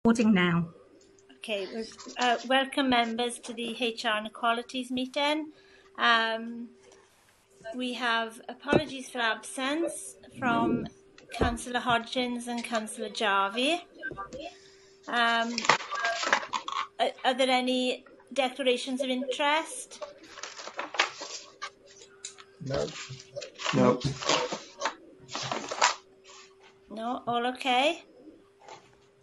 recording now. Okay, welcome members to the HR and Equalities meeting. We have apologies for absence from Councillor Hodgins and Councillor Jarvie. Are there any declarations of interest? No. No. No, all okay?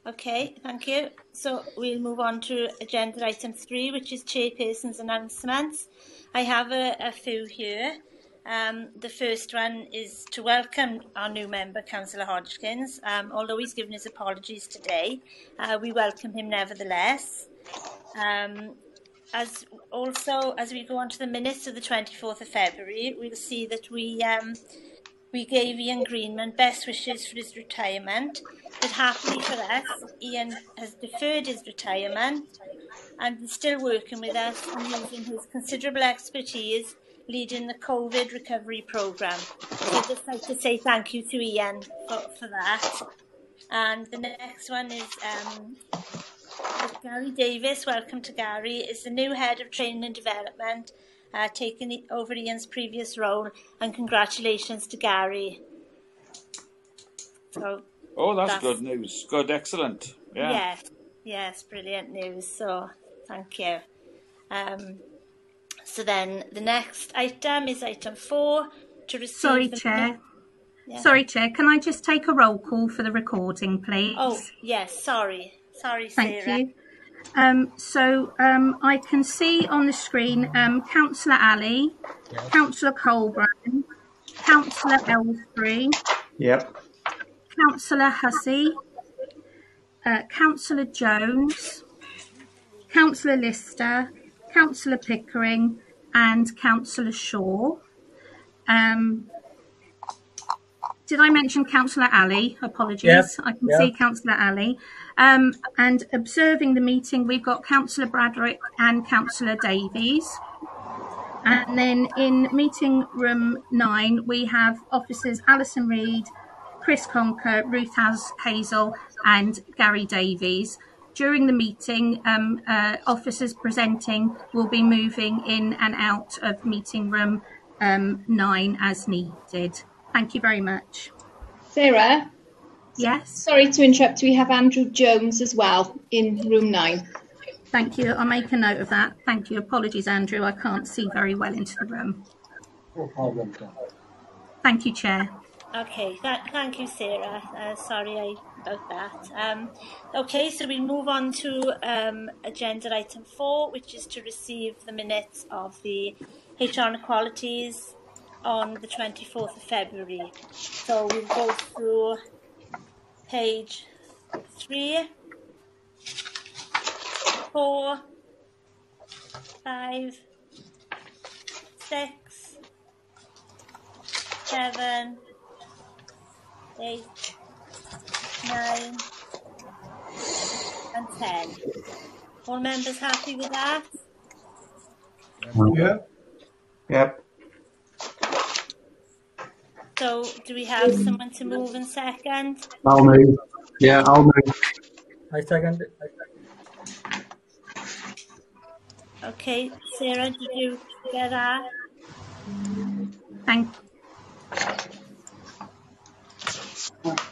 Okay, thank you. So we'll move on to agenda item 3, which is chairperson's announcements. I have a few here. The first one is to welcome our new member, Councillor Hodgkins. Although he's given his apologies today, we welcome him nevertheless. As we go on to the minutes of the 24th of February, we'll see that we gave Ian Greenman best wishes for his retirement, but happily for us, Ian has deferred his retirement and is still working with us and using his considerable expertise leading the COVID recovery programme. So I'd just like to say thank you to Ian for that. And the next one is Gary Davis. Welcome to Gary. Is the new head of training and development, taking over Ian's previous role, and congratulations to Gary. So that's good news. Good, excellent. Yeah. Yes, brilliant news. So thank you. So then the next item is item 4 to receive. Sorry, Chair. Yeah. Sorry, Chair. Can I just take a roll call for the recording, please? Oh, yes. Sorry, Sarah. Thank you. I can see on the screen Councillor Alley, yes. Councillor Colburn, Councillor Ellsbury, yep. Councillor Hussey, Councillor Jones, Councillor Lister, Councillor Pickering and Councillor Shaw. Did I mention Councillor Alley? Apologies. Yes. I can see Councillor Alley. And observing the meeting, we've got Councillor Bradrick and Councillor Davies. And then in meeting room 9, we have officers Alison Reid, Chris Conker, Ruth Hazel and Gary Davies. During the meeting, officers presenting will be moving in and out of meeting room 9 as needed. Thank you very much. Sarah? Yes? Sorry to interrupt. We have Andrew Jones as well in room 9. Thank you. I'll make a note of that. Thank you. Apologies, Andrew. I can't see very well into the room. Thank you, Chair. Okay, thank you, Sarah. Sorry about that. Okay, so we move on to agenda item 4, which is to receive the minutes of the HR and Equalities on the 24th of February. So we'll go through page 3, 4, 5, 6, 7, 8, 9, and 10. All members happy with that? Yeah. Yep. So, do we have someone to move and second? I'll move. Yeah, I'll move. I second it. Okay, Sarah, did you get that?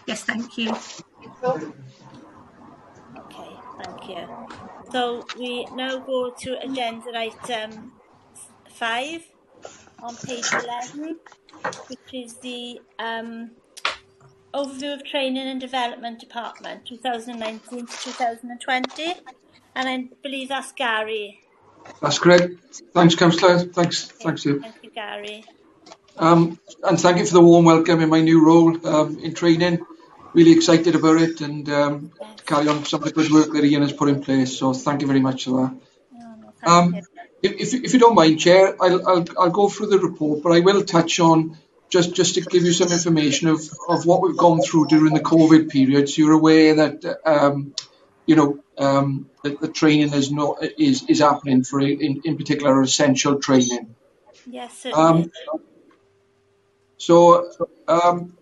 Yes, thank you. Okay, thank you. So we now go to agenda item 5 on page 11, which is the overview of training and development department 2019 to 2020, and I believe that's Gary. That's correct. Thanks, Councillor. Thanks you. Thank you, Gary. And thank you for the warm welcome in my new role in training. Really excited about it and carry on some of the good work that Ian has put in place. So thank you very much for that. If you don't mind, Chair, I'll go through the report, but I will touch on just to give you some information of what we've gone through during the COVID period. So you're aware that that the training is happening for in particular essential training. Yes, certainly. So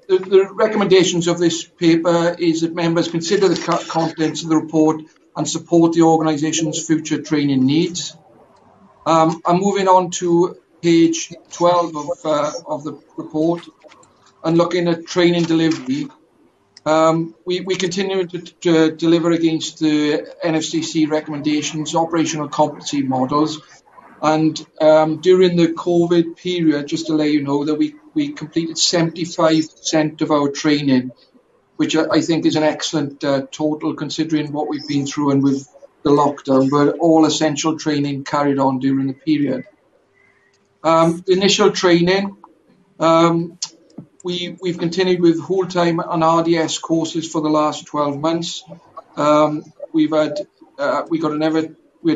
the recommendations of this paper is that members consider the contents of the report and support the organisation's future training needs. I'm moving on to page 12 of the report and looking at training delivery. We continue to deliver against the NFCC recommendations, operational competency models, and during the COVID period, just to let you know that we completed 75% of our training, which I think is an excellent total considering what we've been through and with the lockdown, but all essential training carried on during the period. The initial training, we've continued with whole-time and RDS courses for the last 12 months. We had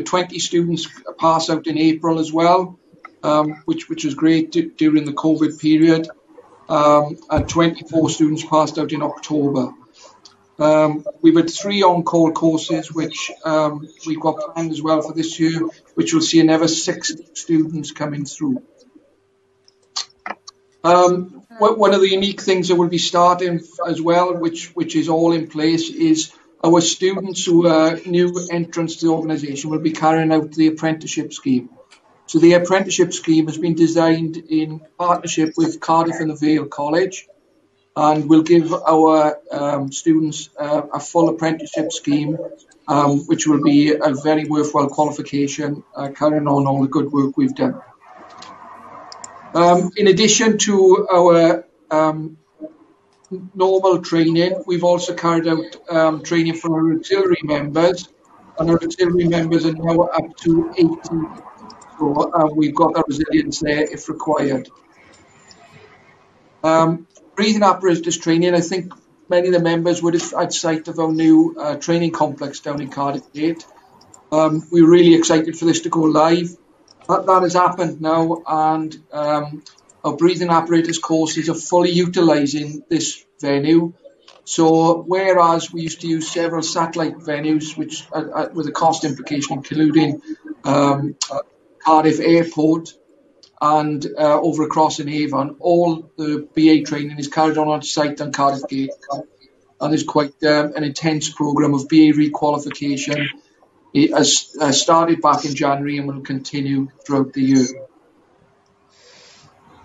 20 students pass out in April as well, which was great during the COVID period, and 24 students passed out in October. We've had 3 on-call courses, which we've got planned as well for this year, which will see another 60 students coming through. One of the unique things that will be starting as well, which is all in place, is our students who are new entrants to the organisation will be carrying out the Apprenticeship Scheme. So the Apprenticeship Scheme has been designed in partnership with Cardiff and the Vale College, and will give our students a full apprenticeship scheme, which will be a very worthwhile qualification, carrying on all the good work we've done. In addition to our normal training, we've also carried out training for our auxiliary members, and our auxiliary members are now up to 80. So we've got that resilience there if required. Breathing apparatus training, I think many of the members would have had sight of our new training complex down in Cardiff Gate. We're really excited for this to go live. That has happened now, and our breathing apparatus courses are fully utilising this venue. So whereas we used to use several satellite venues, which with a cost implication, including Cardiff Airport and over across in Avon, all the BA training is carried on site on Cardiff Gate, and there's quite an intense programme of BA requalification. It has started back in January and will continue throughout the year.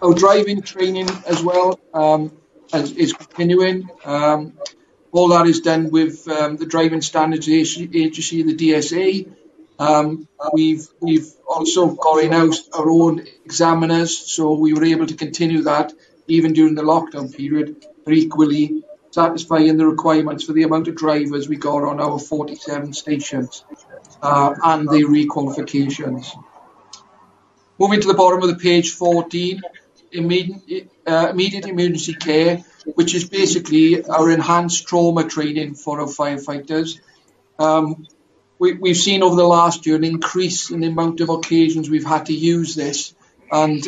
Our driving training as well is continuing. All that is done with the Driving Standards Agency, the DSA. We've also got in-house our own examiners, so we were able to continue that even during the lockdown period, but equally satisfying the requirements for the amount of drivers we got on our 47 stations and the requalifications. Moving to the bottom of the page 14, immediate emergency care, which is basically our enhanced trauma training for our firefighters. We've seen over the last year an increase in the amount of occasions we've had to use this, and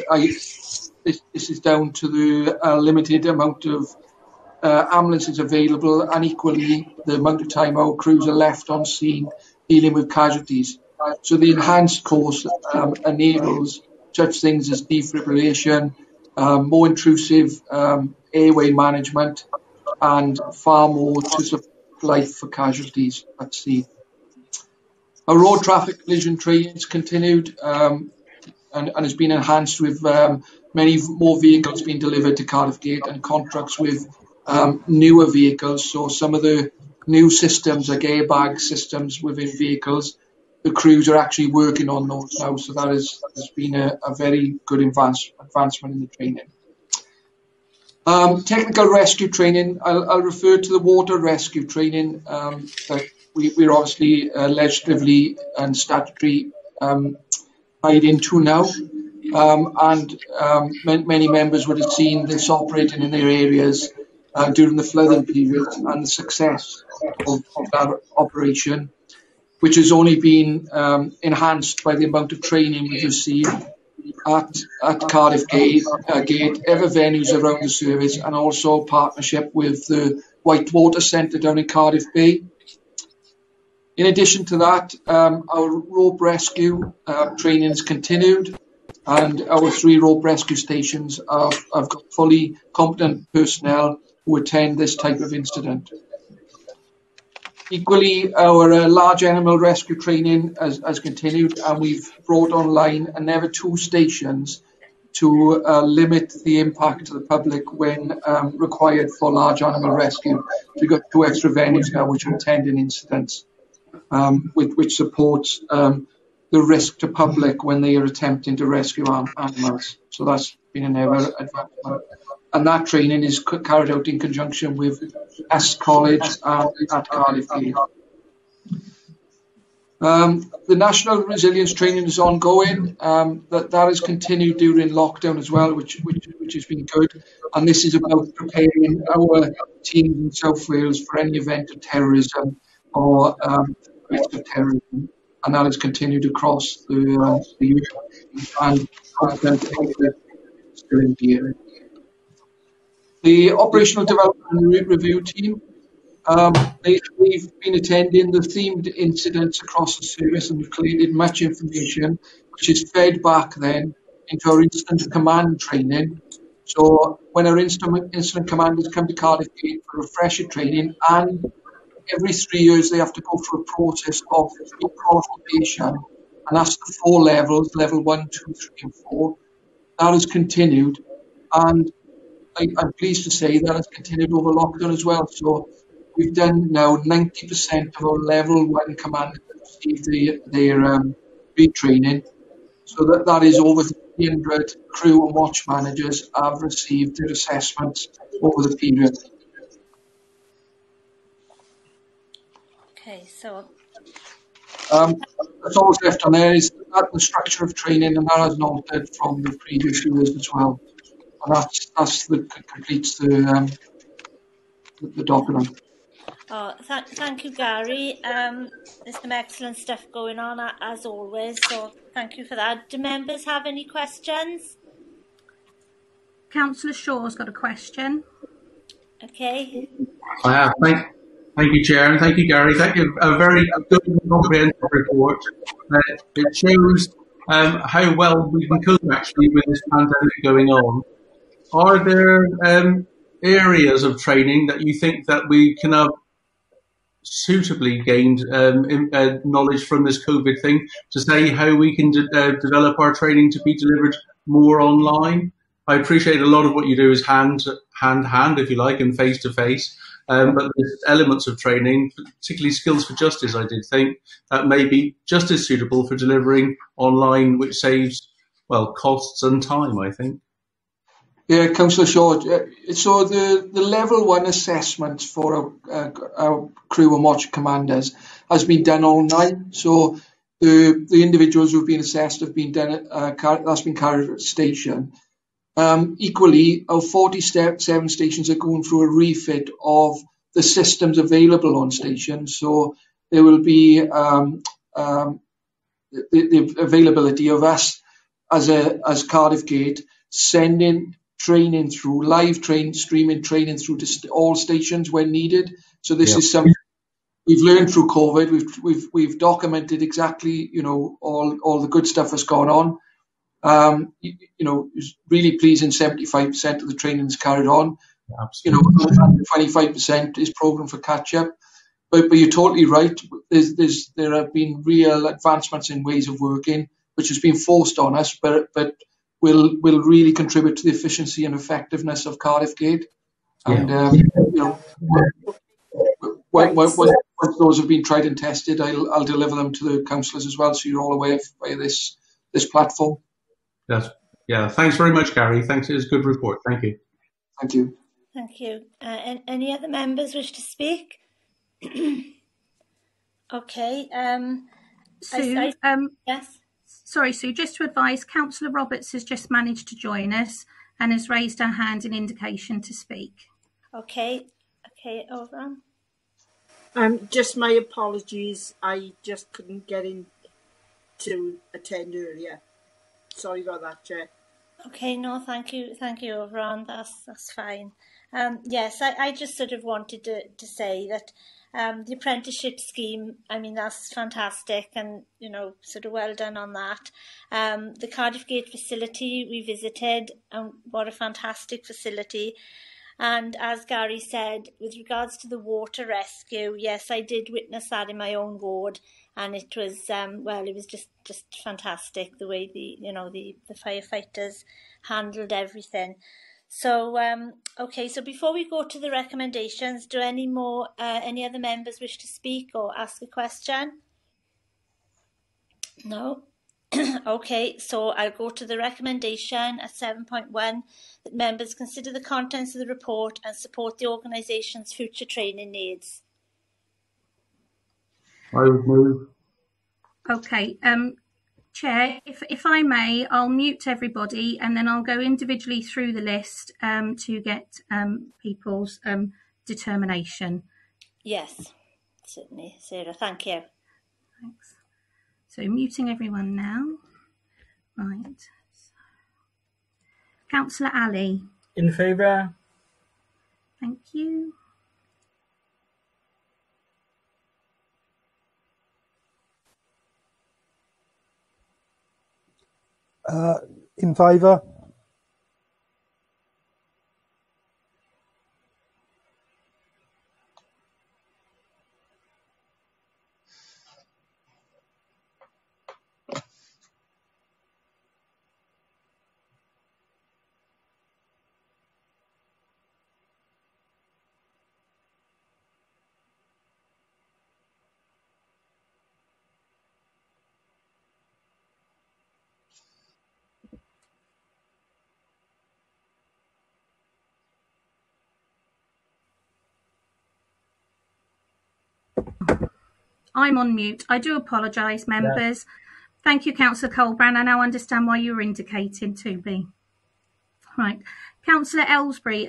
this is down to the limited amount of ambulances available, and equally the amount of time our crews are left on scene dealing with casualties. So the enhanced course enables such things as defibrillation, more intrusive airway management, and far more to support life for casualties at sea. Our road traffic collision training has continued and has been enhanced with many more vehicles being delivered to Cardiff Gate and contracts with newer vehicles. So some of the new systems, like airbag systems within vehicles, the crews are actually working on those now. So that has been a very good advancement in the training. Technical rescue training, I'll refer to the water rescue training that we're obviously legislatively and statutory tied into now. Many members would have seen this operating in their areas during the flooding period, and the success of that operation, which has only been enhanced by the amount of training we've received at Cardiff Gate, other venues around the service, and also partnership with the Whitewater Centre down in Cardiff Bay. In addition to that, our rope rescue training has continued. and our 3 rope rescue stations have got fully competent personnel who attend this type of incident. Equally, our large animal rescue training has continued, and we've brought online another 2 stations to limit the impact to the public when required for large animal rescue. So we've got 2 extra venues now which are attending incidents, which supports the risk to public when they are attempting to rescue animals. So that's been another advancement. And that training is carried out in conjunction with S College at Cardiff Gate. The National Resilience Training is ongoing. That has continued during lockdown as well, which has been good. And this is about preparing our teams in South Wales for any event of terrorism or threats of terrorism. And that has continued across the UK and still in the area. The Operational Development Review team, they've been attending the themed incidents across the service, and we've collated much information which is fed back then into our incident command training. So when our incident commanders come to Cardiff Gate for refresher training, and every 3 years they have to go through a process of qualification, and that's the 4 levels, level 1, 2, 3 and 4. That has continued, and I'm pleased to say that has continued over lockdown as well. So we've done now 90% of our level 1 commanders received their retraining. So that is over 300 crew and watch managers have received their assessments over the period. Okay, so that's always left on there is that the structure of training, and that has not altered from the previous years as well. And that's completes the document. Oh, thank you, Gary. There's some excellent stuff going on as always, so thank you for that. Do members have any questions? Councillor Shaw's got a question. Okay. I have. Thank you, Chair, and thank you, Gary. Thank you. A very good and comprehensive report. It shows how well we can cope actually with this pandemic going on. Are there areas of training that you think that we can have suitably gained knowledge from this COVID thing to say how we can develop our training to be delivered more online? I appreciate a lot of what you do is hand, if you like, and face to face. But there's elements of training, particularly skills for justice, I did think, that may be just as suitable for delivering online, which saves, well, costs and time, I think. Yeah, Councillor Shaw. So the level 1 assessments for our crew and watch commanders has been done online. So the individuals who've been assessed have been done. That's been carried at station. Equally, our 47 stations are going through a refit of the systems available on stations. So there will be the availability of us as Cardiff Gate sending training through streaming training through to all stations when needed. So this is something we've learned through COVID. We've documented exactly all the good stuff that's gone on. It's really pleasing. 75% of the training is carried on. And 25% is programmed for catch up. But you're totally right. There have been real advancements in ways of working, which has been forced on us, but will really contribute to the efficiency and effectiveness of Cardiff Gate. And once those have been tried and tested, I'll deliver them to the councillors as well, so you're all aware via this platform. Yeah. Thanks very much, Gary. Thanks. It was a good report. Thank you. Thank you. Thank you. Any other members wish to speak? Okay. Sue, yes. Sorry, Sue, just to advise, Councillor Roberts has just managed to join us and has raised her hand in indication to speak. Okay, over. Just my apologies. I just couldn't get in to attend earlier. Sorry about that, Chair. Okay, no, thank you, Overon. That's fine. Yes, I just sort of wanted to say that The apprenticeship scheme, I mean, that's fantastic, and, you know, sort of well done on that. The Cardiff Gate facility we visited, and what a fantastic facility. And as Gary said, with regards to the water rescue, yes, I did witness that in my own ward, and it was, well, it was just fantastic the way the firefighters handled everything. So, okay, so before we go to the recommendations, do any other members wish to speak or ask a question? No? Okay, so I'll go to the recommendation at 7.1, that members consider the contents of the report and support the organisation's future training needs. I would move. Okay, Chair, if I may, I'll mute everybody and then I'll go individually through the list to get people's determination. Yes, certainly, Sarah. Thank you. Thanks. So muting everyone now. Right. Councillor Ali. In favour. Thank you. In favour. I'm on mute. I do apologise, members. Yeah. Thank you, Councillor Colbrand. I now understand why you were indicating to me. Right. Councillor Ellsbury,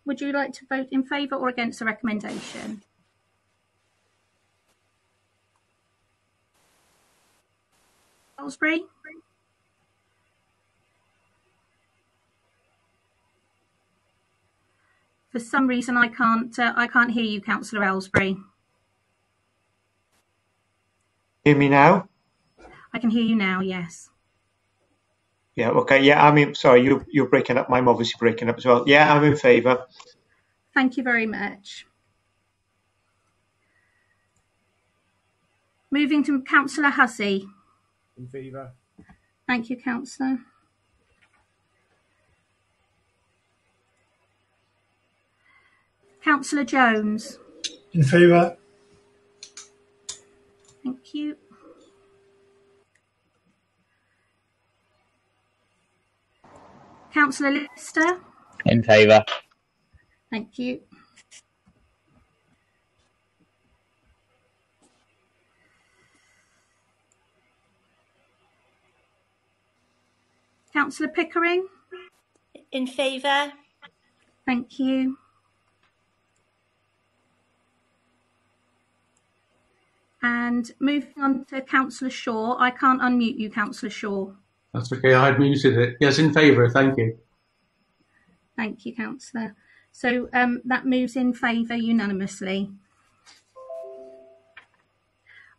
would you like to vote in favour or against the recommendation? Ellsbury? For some reason, I can't hear you, Councillor Ellsbury. Hear me now? I can hear you now, yes. Yeah, okay. Yeah, I mean, sorry, you're breaking up. I'm obviously breaking up as well. Yeah, I'm in favour. Thank you very much. Moving to Councillor Hussey. In favour. Thank you, Councillor. Councillor Jones. In favour. Thank you. Councillor Lister. In favour. Thank you. Councillor Pickering. In favour. Thank you. And moving on to Councillor Shaw. I can't unmute you, Councillor Shaw. That's okay, I had muted it. Yes, in favour, thank you. Thank you, Councillor. So that moves in favour unanimously.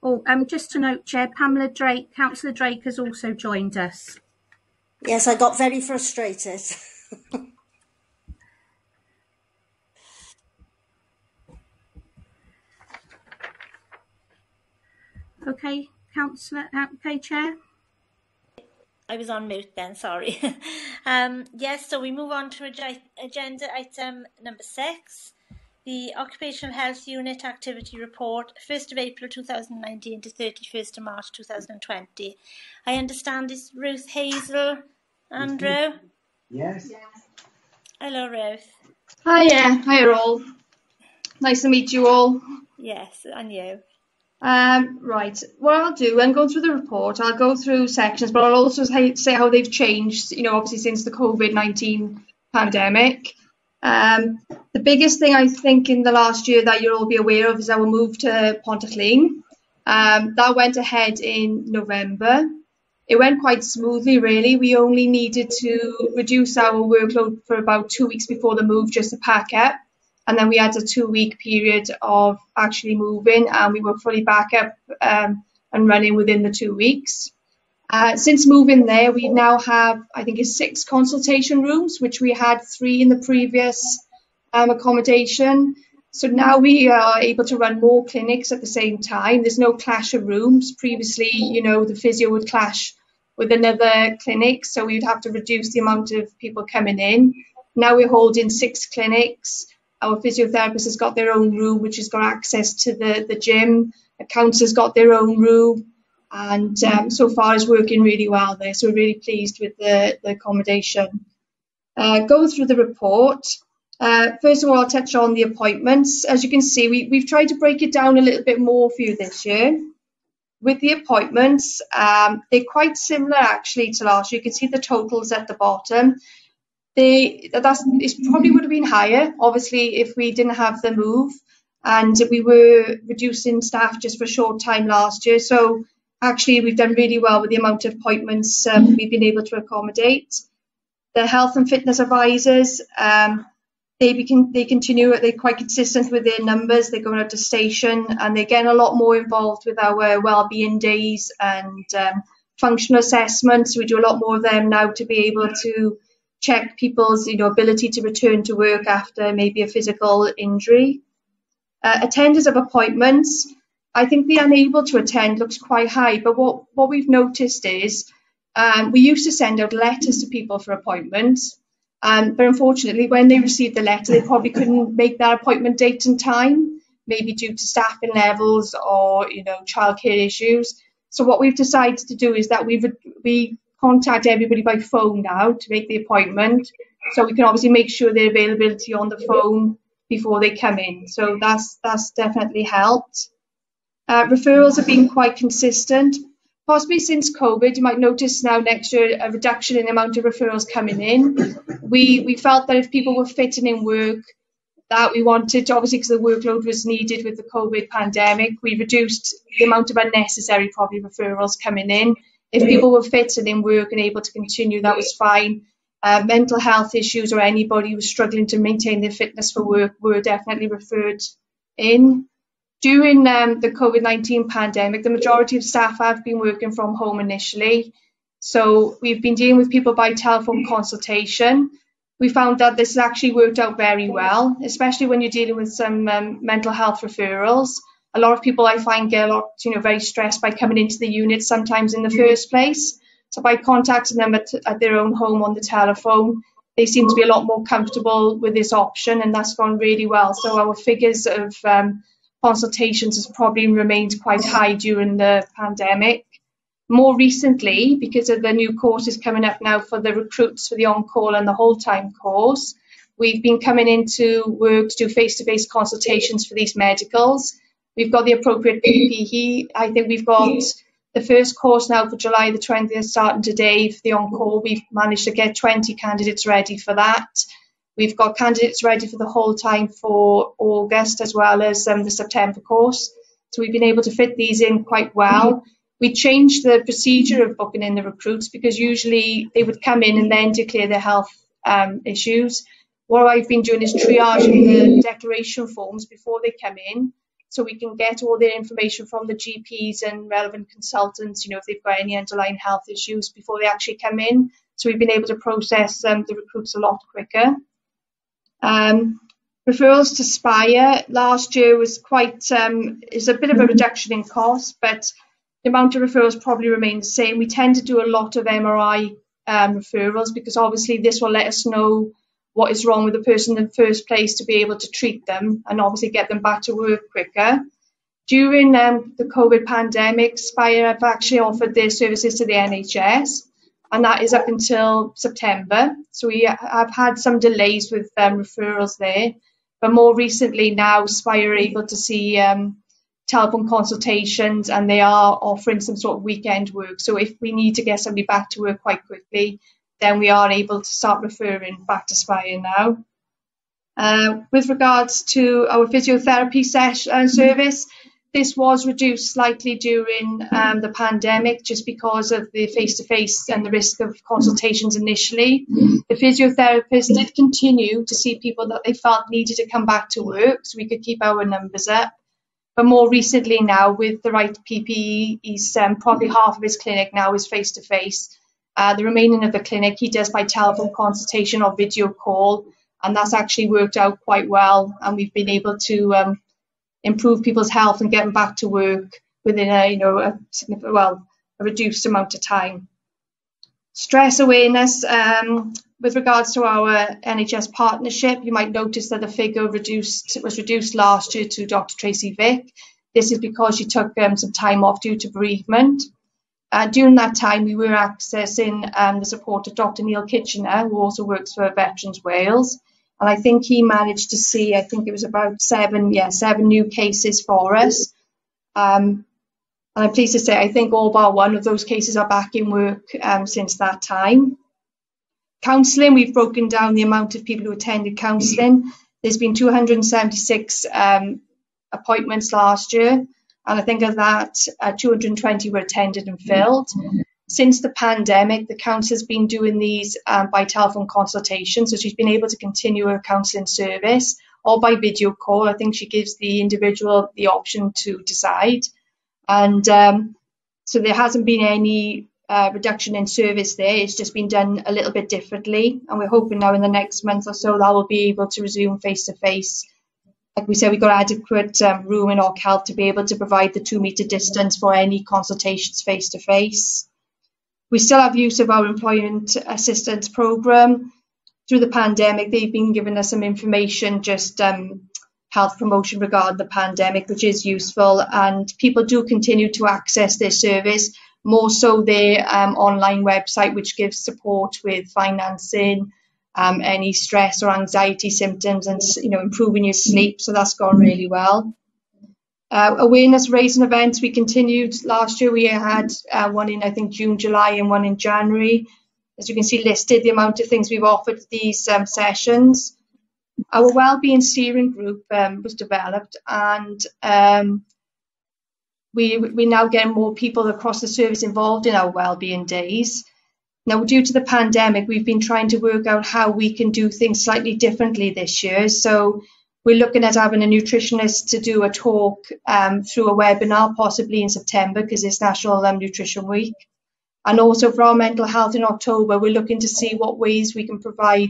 Oh, just to note, Chair, Pamela Drake, Councillor Drake has also joined us. Yes, I got very frustrated. Okay, Councillor, okay, Chair. I was on mute then, sorry. Yes, so we move on to agenda item number 6, the Occupational Health Unit Activity Report, 1st of April 2019 to 31st of March 2020. I understand it's Ruth Hazel. Andrew? Yes. Hello, Ruth. Hiya all. Nice to meet you all. Yes, and you. Right, what I'll do, I'm going through the report, I'll go through sections, but I'll also say how they've changed, obviously since the COVID-19 pandemic. The biggest thing I think in the last year that you'll all be aware of is our move to Pontyclun. That went ahead in November. It went quite smoothly, really. We only needed to reduce our workload for about 2 weeks before the move just to pack up. and then we had a 2-week period of actually moving, and we were fully back up and running within the 2 weeks. Since moving there, we now have, I think it's 6 consultation rooms, which we had 3 in the previous accommodation. So now we are able to run more clinics at the same time. There's no clash of rooms. Previously, the physio would clash with another clinic, so we'd have to reduce the amount of people coming in. Now we're holding 6 clinics. Our physiotherapist has got their own room, which has got access to the gym. The counsellor's got their own room. And so far it's working really well there. So we're really pleased with the accommodation. Go through the report. First of all, I'll touch on the appointments. As you can see, we've tried to break it down a little bit more for you this year. With the appointments, they're quite similar actually to last year. You can see the totals at the bottom. It probably would have been higher, obviously, if we didn't have the move. And we were reducing staff just for a short time last year. So actually, we've done really well with the amount of appointments we've been able to accommodate. The health and fitness advisors, they continue, they're quite consistent with their numbers. They're going out to station and they're getting a lot more involved with our wellbeing days and functional assessments. We do a lot more of them now to be able to check people's ability to return to work after maybe a physical injury. Attendance of appointments, I think the unable to attend looks quite high, but what we've noticed is we used to send out letters to people for appointments, but unfortunately when they received the letter they probably couldn't make that appointment date and time, maybe due to staffing levels or childcare issues. So what we've decided to do is that we contact everybody by phone now to make the appointment, so we can obviously make sure their availability on the phone before they come in. So that's definitely helped. Referrals have been quite consistent. Possibly since COVID, you might notice now next year a reduction in the amount of referrals coming in. We felt that if people were fitting in work, that we wanted to, obviously because the workload was needed with the COVID pandemic, we reduced the amount of unnecessary probably referrals coming in. If people were fitting in work and able to continue, that was fine. Mental health issues or anybody who was struggling to maintain their fitness for work were definitely referred in. During the COVID-19 pandemic, the majority of staff have been working from home initially. So we've been dealing with people by telephone consultation. We found that this has actually worked out very well, especially when you're dealing with some mental health referrals. A lot of people I find get a lot, very stressed by coming into the unit sometimes in the first place. So by contacting them at their own home on the telephone, they seem to be a lot more comfortable with this option, and that's gone really well. So our figures of consultations has probably remained quite high during the pandemic. More recently, because of the new courses coming up now for the recruits for the on-call and the whole-time course, we've been coming into work to do face-to-face consultations for these medicals. We've got the appropriate PPE. I think we've got the first course now for July the 20th starting today for the on-call. We've managed to get 20 candidates ready for that. We've got candidates ready for the whole time for August as well as the September course. So we've been able to fit these in quite well. We changed the procedure of booking in the recruits because usually they would come in and then declare their health issues. What I've been doing is triaging the declaration forms before they come in, so we can get all their information from the GPs and relevant consultants, if they've got any underlying health issues before they actually come in. So we've been able to process the recruits a lot quicker. Referrals to Spire last year was is a bit of a reduction in cost, but the amount of referrals probably remain the same. We tend to do a lot of MRI referrals because obviously this will let us know what is wrong with the person in the first place to be able to treat them and obviously get them back to work quicker. During the COVID pandemic, Spire have actually offered their services to the NHS, and that is up until September. So we have had some delays with referrals there, but more recently now Spire are able to see telephone consultations, and they are offering some sort of weekend work. So if we need to get somebody back to work quite quickly, then we are able to start referring back to Spire now. With regards to our physiotherapy service, this was reduced slightly during the pandemic just because of the face-to-face and the risk of consultations initially. The physiotherapists did continue to see people that they felt needed to come back to work so we could keep our numbers up. But more recently now, with the right PPE, he's probably half of his clinic now is face-to-face. The remaining of the clinic he does by telephone consultation or video call, and that's actually worked out quite well, and we've been able to improve people's health and get them back to work within a reduced amount of time. Stress awareness, with regards to our NHS partnership, you might notice that the figure was reduced last year to Dr. Tracy Vick. This is because she took some time off due to bereavement. During that time, we were accessing the support of Dr. Neil Kitchener, who also works for Veterans Wales. And I think he managed to see, I think it was about seven new cases for us. And I'm pleased to say, I think all but one of those cases are back in work since that time. Counselling, we've broken down the amount of people who attended counselling. There's been 276 appointments last year. And I think of that, 220 were attended and filled. Since the pandemic, the counsellor's been doing these by telephone consultation, so she's been able to continue her counselling service, or by video call. I think she gives the individual the option to decide. And so there hasn't been any reduction in service there. It's just been done a little bit differently. And we're hoping now in the next month or so that we'll be able to resume face-to-face. Like we said, we've got adequate room in Orc Health to be able to provide the 2-metre distance for any consultations face-to-face. We still have use of our employment assistance programme. Through the pandemic, they've been giving us some information, just health promotion regarding the pandemic, which is useful. And people do continue to access their service, more so their online website, which gives support with financing, any stress or anxiety symptoms, and improving your sleep. So that's gone really well. Awareness raising events, we continued. Last year we had one in, I think, June, July, and one in January. As you can see listed, the amount of things we've offered these sessions. Our wellbeing steering group was developed, and we're now getting more people across the service involved in our wellbeing days. Now, due to the pandemic, we've been trying to work out how we can do things slightly differently this year. So we're looking at having a nutritionist to do a talk through a webinar, possibly in September, because it's National Nutrition Week. And also for our mental health in October, we're looking to see what ways we can provide,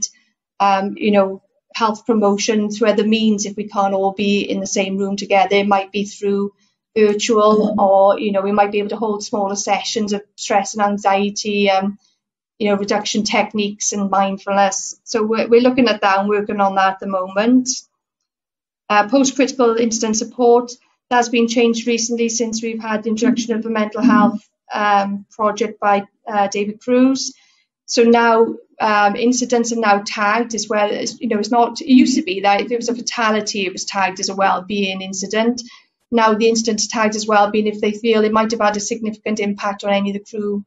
health promotion through other means if we can't all be in the same room together. It might be through virtual, or, we might be able to hold smaller sessions of stress and anxiety, reduction techniques and mindfulness. So we're looking at that and working on that at the moment. Post-critical incident support, that's been changed recently since we've had the introduction of the mental health project by David Cruz. So now incidents are now tagged as well as, it's not, it used to be that if it was a fatality, it was tagged as a well-being incident. Now the incident is tagged as well-being if they feel it might have had a significant impact on any of the crew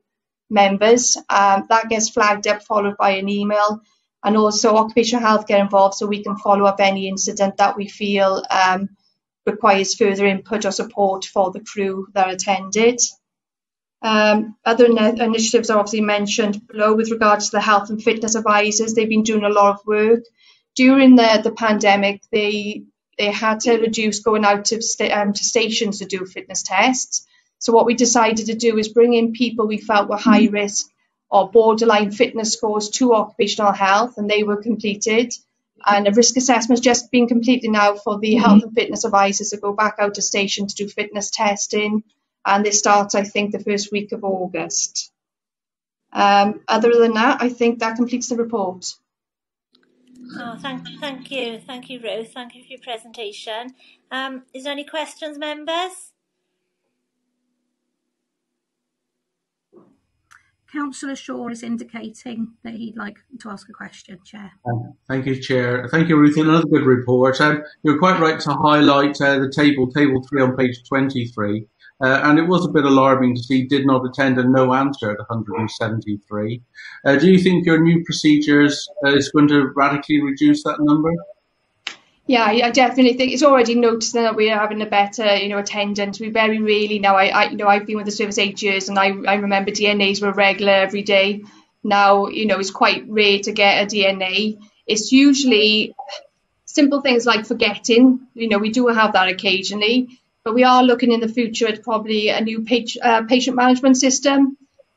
members. That gets flagged up, followed by an email. And also occupational health get involved so we can follow up any incident that we feel requires further input or support for the crew that attended. Other initiatives are obviously mentioned below with regards to the health and fitness advisors. They've been doing a lot of work. During the pandemic, they had to reduce going out to stations to do fitness tests. So what we decided to do is bring in people we felt were high risk or borderline fitness scores to occupational health, and they were completed. And a risk assessment has just been completed now for the health and fitness advisors to go back out to station to do fitness testing. And this starts, I think, the first week of August. Other than that, I think that completes the report. Oh, thank you, Ruth. Thank you for your presentation. Is there any questions, members? Councillor Shaw is indicating that he'd like to ask a question, Chair. Thank you, Chair. Thank you, Ruth. Another good report. You're quite right to highlight the table 3 on page 23. And it was a bit alarming to see did not attend and no answer at 173. Do you think your new procedures is going to radically reduce that number? Yeah, I definitely think it's already noticing that we're having a better, attendance. We very rarely now. I've been with the service 8 years, and I remember DNAs were regular every day. Now, it's quite rare to get a DNA. It's usually simple things like forgetting. We do have that occasionally, but we are looking in the future at probably a new patient management system,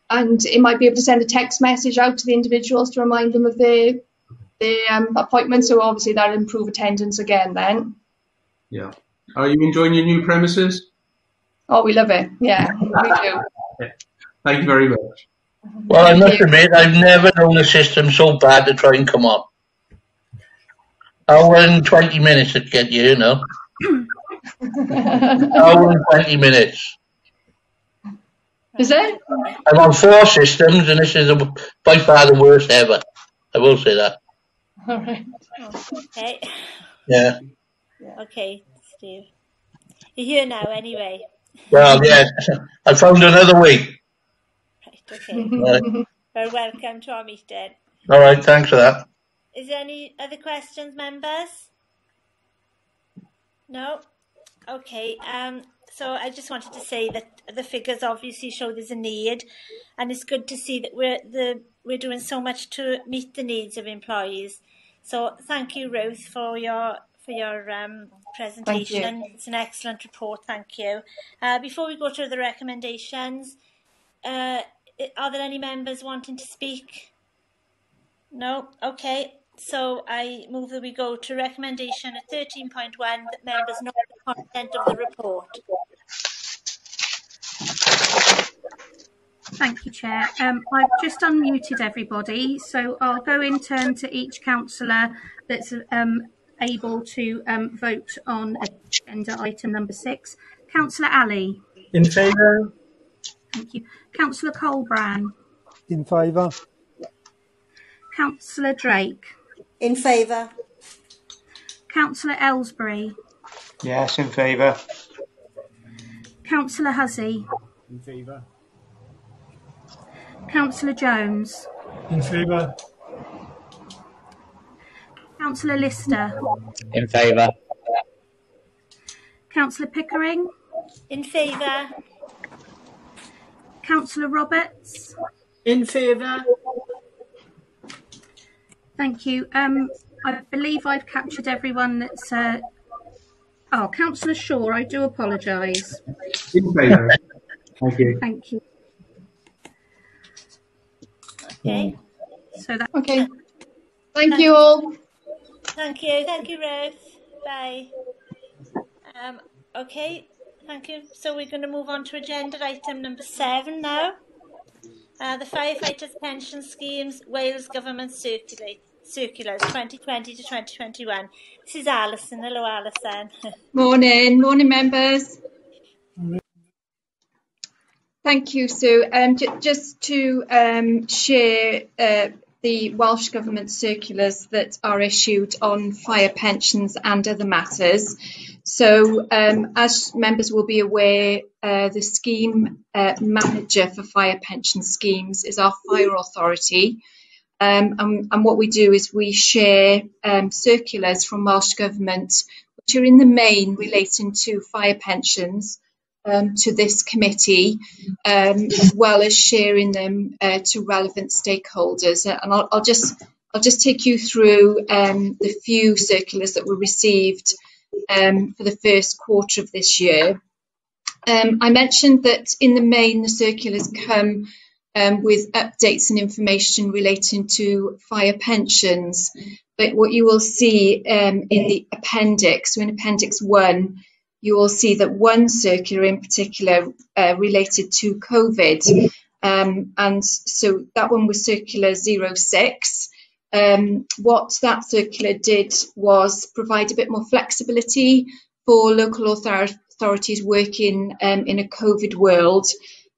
and it might be able to send a text message out to the individuals to remind them of their appointment, so obviously that'll improve attendance again then. Yeah. Are you enjoying your new premises? Oh, we love it. Yeah, we do. Thank you very much. Well, I must admit, I've never known a system so bad to try and come on. Hour and 20 minutes to get you, Hour and 20 minutes. Is it? I'm on 4 systems, and this is by far the worst ever. I will say that. All right. Okay. Yeah. Okay, Steve. You're here now anyway. Well, yes. I found another way. Right, okay. Right. Very welcome to our meeting. All right, thanks for that. Is there any other questions, members? No? Okay. So I just wanted to say that the figures obviously show there's a need, and it's good to see that we're doing so much to meet the needs of employees. So thank you, Ruth, for your presentation. It's an excellent report. Thank you. Before we go to the recommendations, are there any members wanting to speak? No? Okay. So I move that we go to recommendation at 13.1 that members know the content of the report. Thank you, Chair. I've just unmuted everybody, so I'll go in turn to each councillor that's able to vote on agenda item number 6. Councillor Ali. In favour. Thank you. Councillor Colbrand. In favour. Councillor Drake. In favour. Councillor Ellsbury. Yes, in favour. Councillor Hussey. In favour. Councillor Jones. In favour. Councillor Lister. In favour. Councillor Pickering. In favour. Councillor Roberts. In favour. Thank you. I believe I've captured everyone that's... Councillor Shaw, I do apologise. In favour. Thank you. Thank you. Okay. So that. Okay. Thank you all. Thank you. Thank you, Ruth. Bye. Okay. Thank you. So we're going to move on to agenda item number 7 now. The Firefighters Pension Schemes Wales Government Circulars 2020 to 2021. This is Alison. Hello, Alison. Morning, members. Thank you, Sue. Just to share the Welsh Government circulars that are issued on fire pensions and other matters. So, as members will be aware, the scheme manager for fire pension schemes is our Fire Authority. And what we do is we share circulars from Welsh Government, which are in the main relating to fire pensions, to this committee, as well as sharing them to relevant stakeholders. And I'll just take you through the few circulars that were received for the first quarter of this year. I mentioned that in the main the circulars come with updates and information relating to fire pensions, but what you will see in the appendix, so in Appendix 1, you will see that one circular in particular related to COVID, and so that one was Circular 06. What that circular did was provide a bit more flexibility for local authorities working in a COVID world,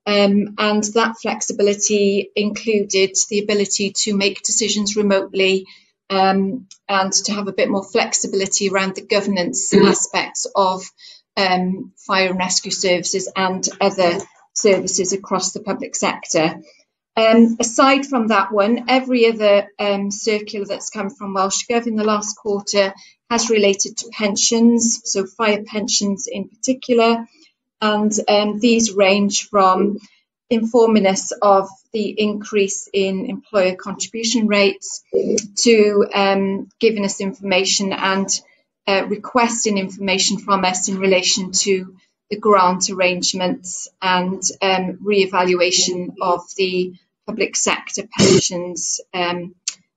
and that flexibility included the ability to make decisions remotely, and to have a bit more flexibility around the governance aspects of fire and rescue services and other services across the public sector. Aside from that one, every other circular that's come from Welsh Gov in the last quarter has related to pensions, so fire pensions in particular, and these range from informing us of the increase in employer contribution rates to giving us information and requesting information from us in relation to the grant arrangements and re-evaluation of the public sector pensions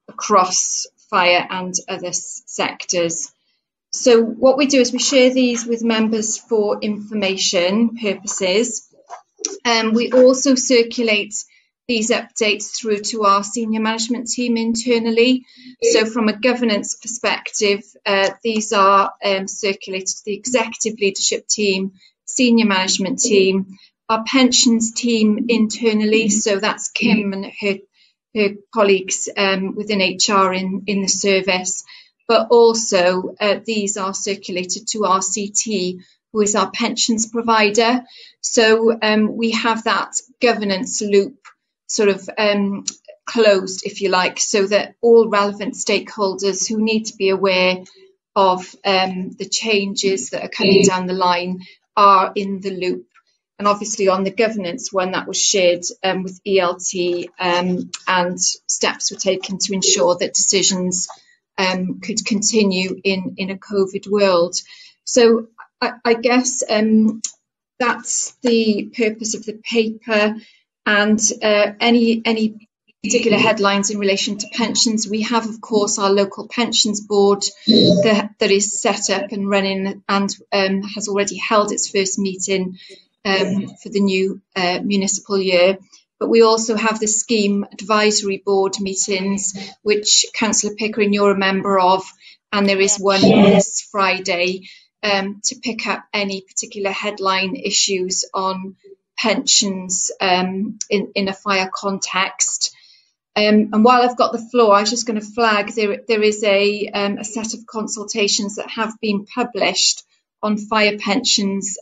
across fire and other sectors. So what we do is we share these with members for information purposes. We also circulate these updates through to our senior management team internally. So from a governance perspective, these are circulated to the executive leadership team, senior management team, our pensions team internally, so that's Kim and her colleagues within HR in the service, but also these are circulated to our CT, who is our pensions provider. So we have that governance loop sort of closed, if you like, so that all relevant stakeholders who need to be aware of the changes that are coming down the line are in the loop. And obviously on the governance one, that was shared with ELT, and steps were taken to ensure that decisions could continue in a COVID world. So I guess that's the purpose of the paper. And any particular headlines in relation to pensions, we have, of course, our local pensions board that is set up and running and has already held its first meeting for the new municipal year. But we also have the scheme advisory board meetings, which Councillor Pickering, you're a member of, and there is one this Friday to pick up any particular headline issues on pensions in a fire context. And while I've got the floor, I was just going to flag there is a set of consultations that have been published on fire pensions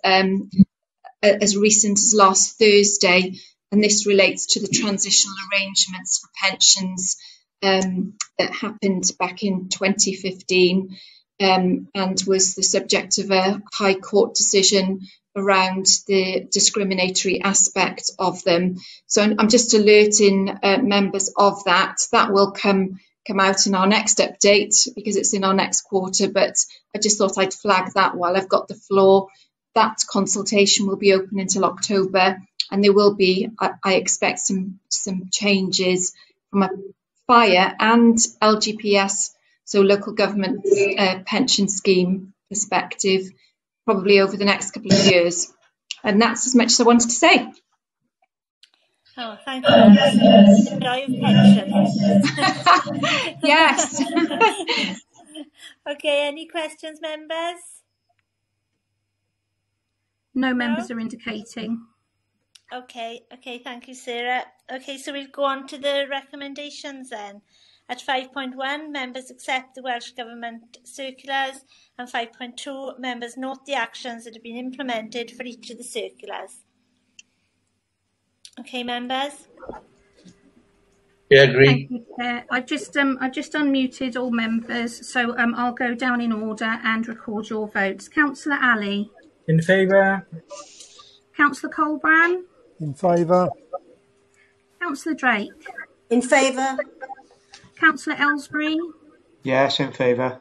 as recent as last Thursday, and this relates to the transitional arrangements for pensions that happened back in 2015 and was the subject of a High Court decision around the discriminatory aspect of them. So I'm just alerting members of that. That will come out in our next update because it's in our next quarter, but I just thought I'd flag that while I've got the floor. That consultation will be open until October, and there will be, I expect, some changes from a fire and LGPS, so local government pension scheme perspective, probably over the next couple of years. And that's as much as I wanted to say. Oh, thank you. The joy of pensions. Yes. Okay, any questions, members? No members are indicating. Okay, thank you, Sarah. Okay, so we'll go on to the recommendations then. At 5.1, members accept the Welsh Government circulars, and 5.2, members note the actions that have been implemented for each of the circulars. Okay, members? Yeah, agree. Thank you, Chair. I've just unmuted all members, so I'll go down in order and record your votes. Councillor Ali. In favour. Councillor Colbrand. In favour. Councillor Drake. In favour. Councillor Ellsbury. Yes, in favour.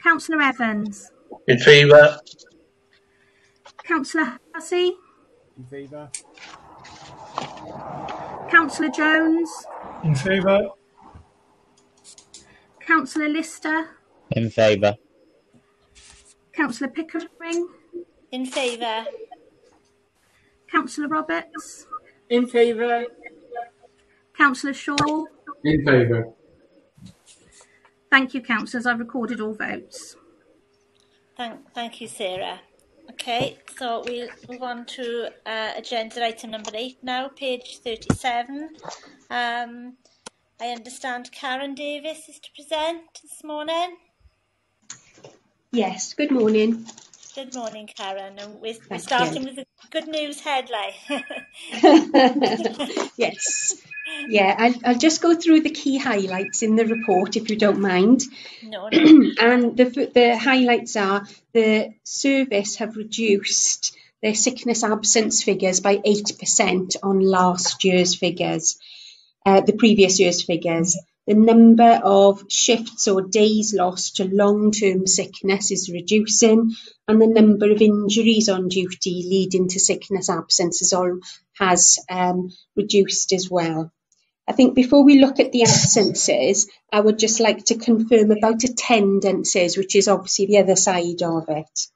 Councillor Evans. In favour. Councillor Hussey. In favour. Councillor Jones. In favour. Councillor Lister. In favour. Councillor Pickering. In favour. Councillor Roberts. In favour. Councillor Shaw. In favour. Thank you, councillors. I've recorded all votes. Thank you, Sarah. Okay, so we'll move on to agenda item number 8 now, page 37. I understand Karen Davis is to present this morning. Yes, good morning. Good morning, Karen. And we're starting with a good news headline. Yes. Yeah, I'll just go through the key highlights in the report, if you don't mind. No. And the highlights are the service have reduced their sickness absence figures by 8% on last year's figures, the previous year's figures. The number of shifts or days lost to long-term sickness is reducing, and the number of injuries on duty leading to sickness absences has reduced as well. I think before we look at the absences, I would just like to confirm about attendances, which is obviously the other side of it.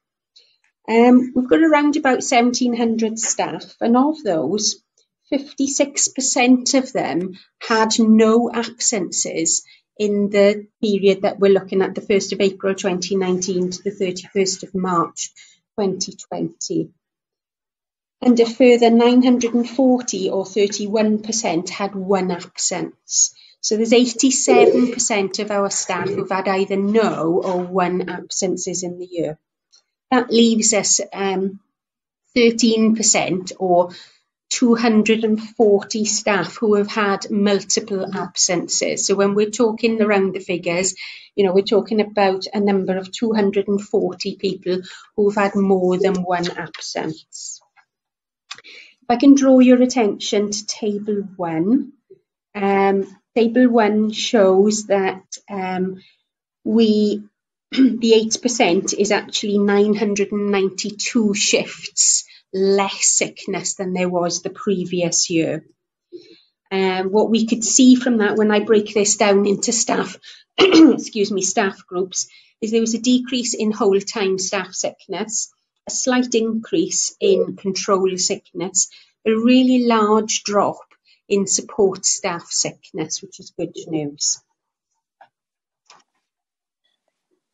We've got around about 1,700 staff, and of those, 56% of them had no absences in the period that we're looking at, the 1st of April 2019 to the 31st of March 2020. And a further 940 or 31% had one absence. So there's 87% of our staff who've had either no or one absences in the year. That leaves us 13% or 240 staff who have had multiple absences. So when we're talking around the figures, we're talking about a number of 240 people who've had more than one absence. If I can draw your attention to Table 1. Table 1 shows that the 8% is actually 992 shifts less sickness than there was the previous year. What we could see from that when I break this down into staff, staff groups, is there was a decrease in whole-time staff sickness, a slight increase in control sickness, a really large drop in support staff sickness, which is good news.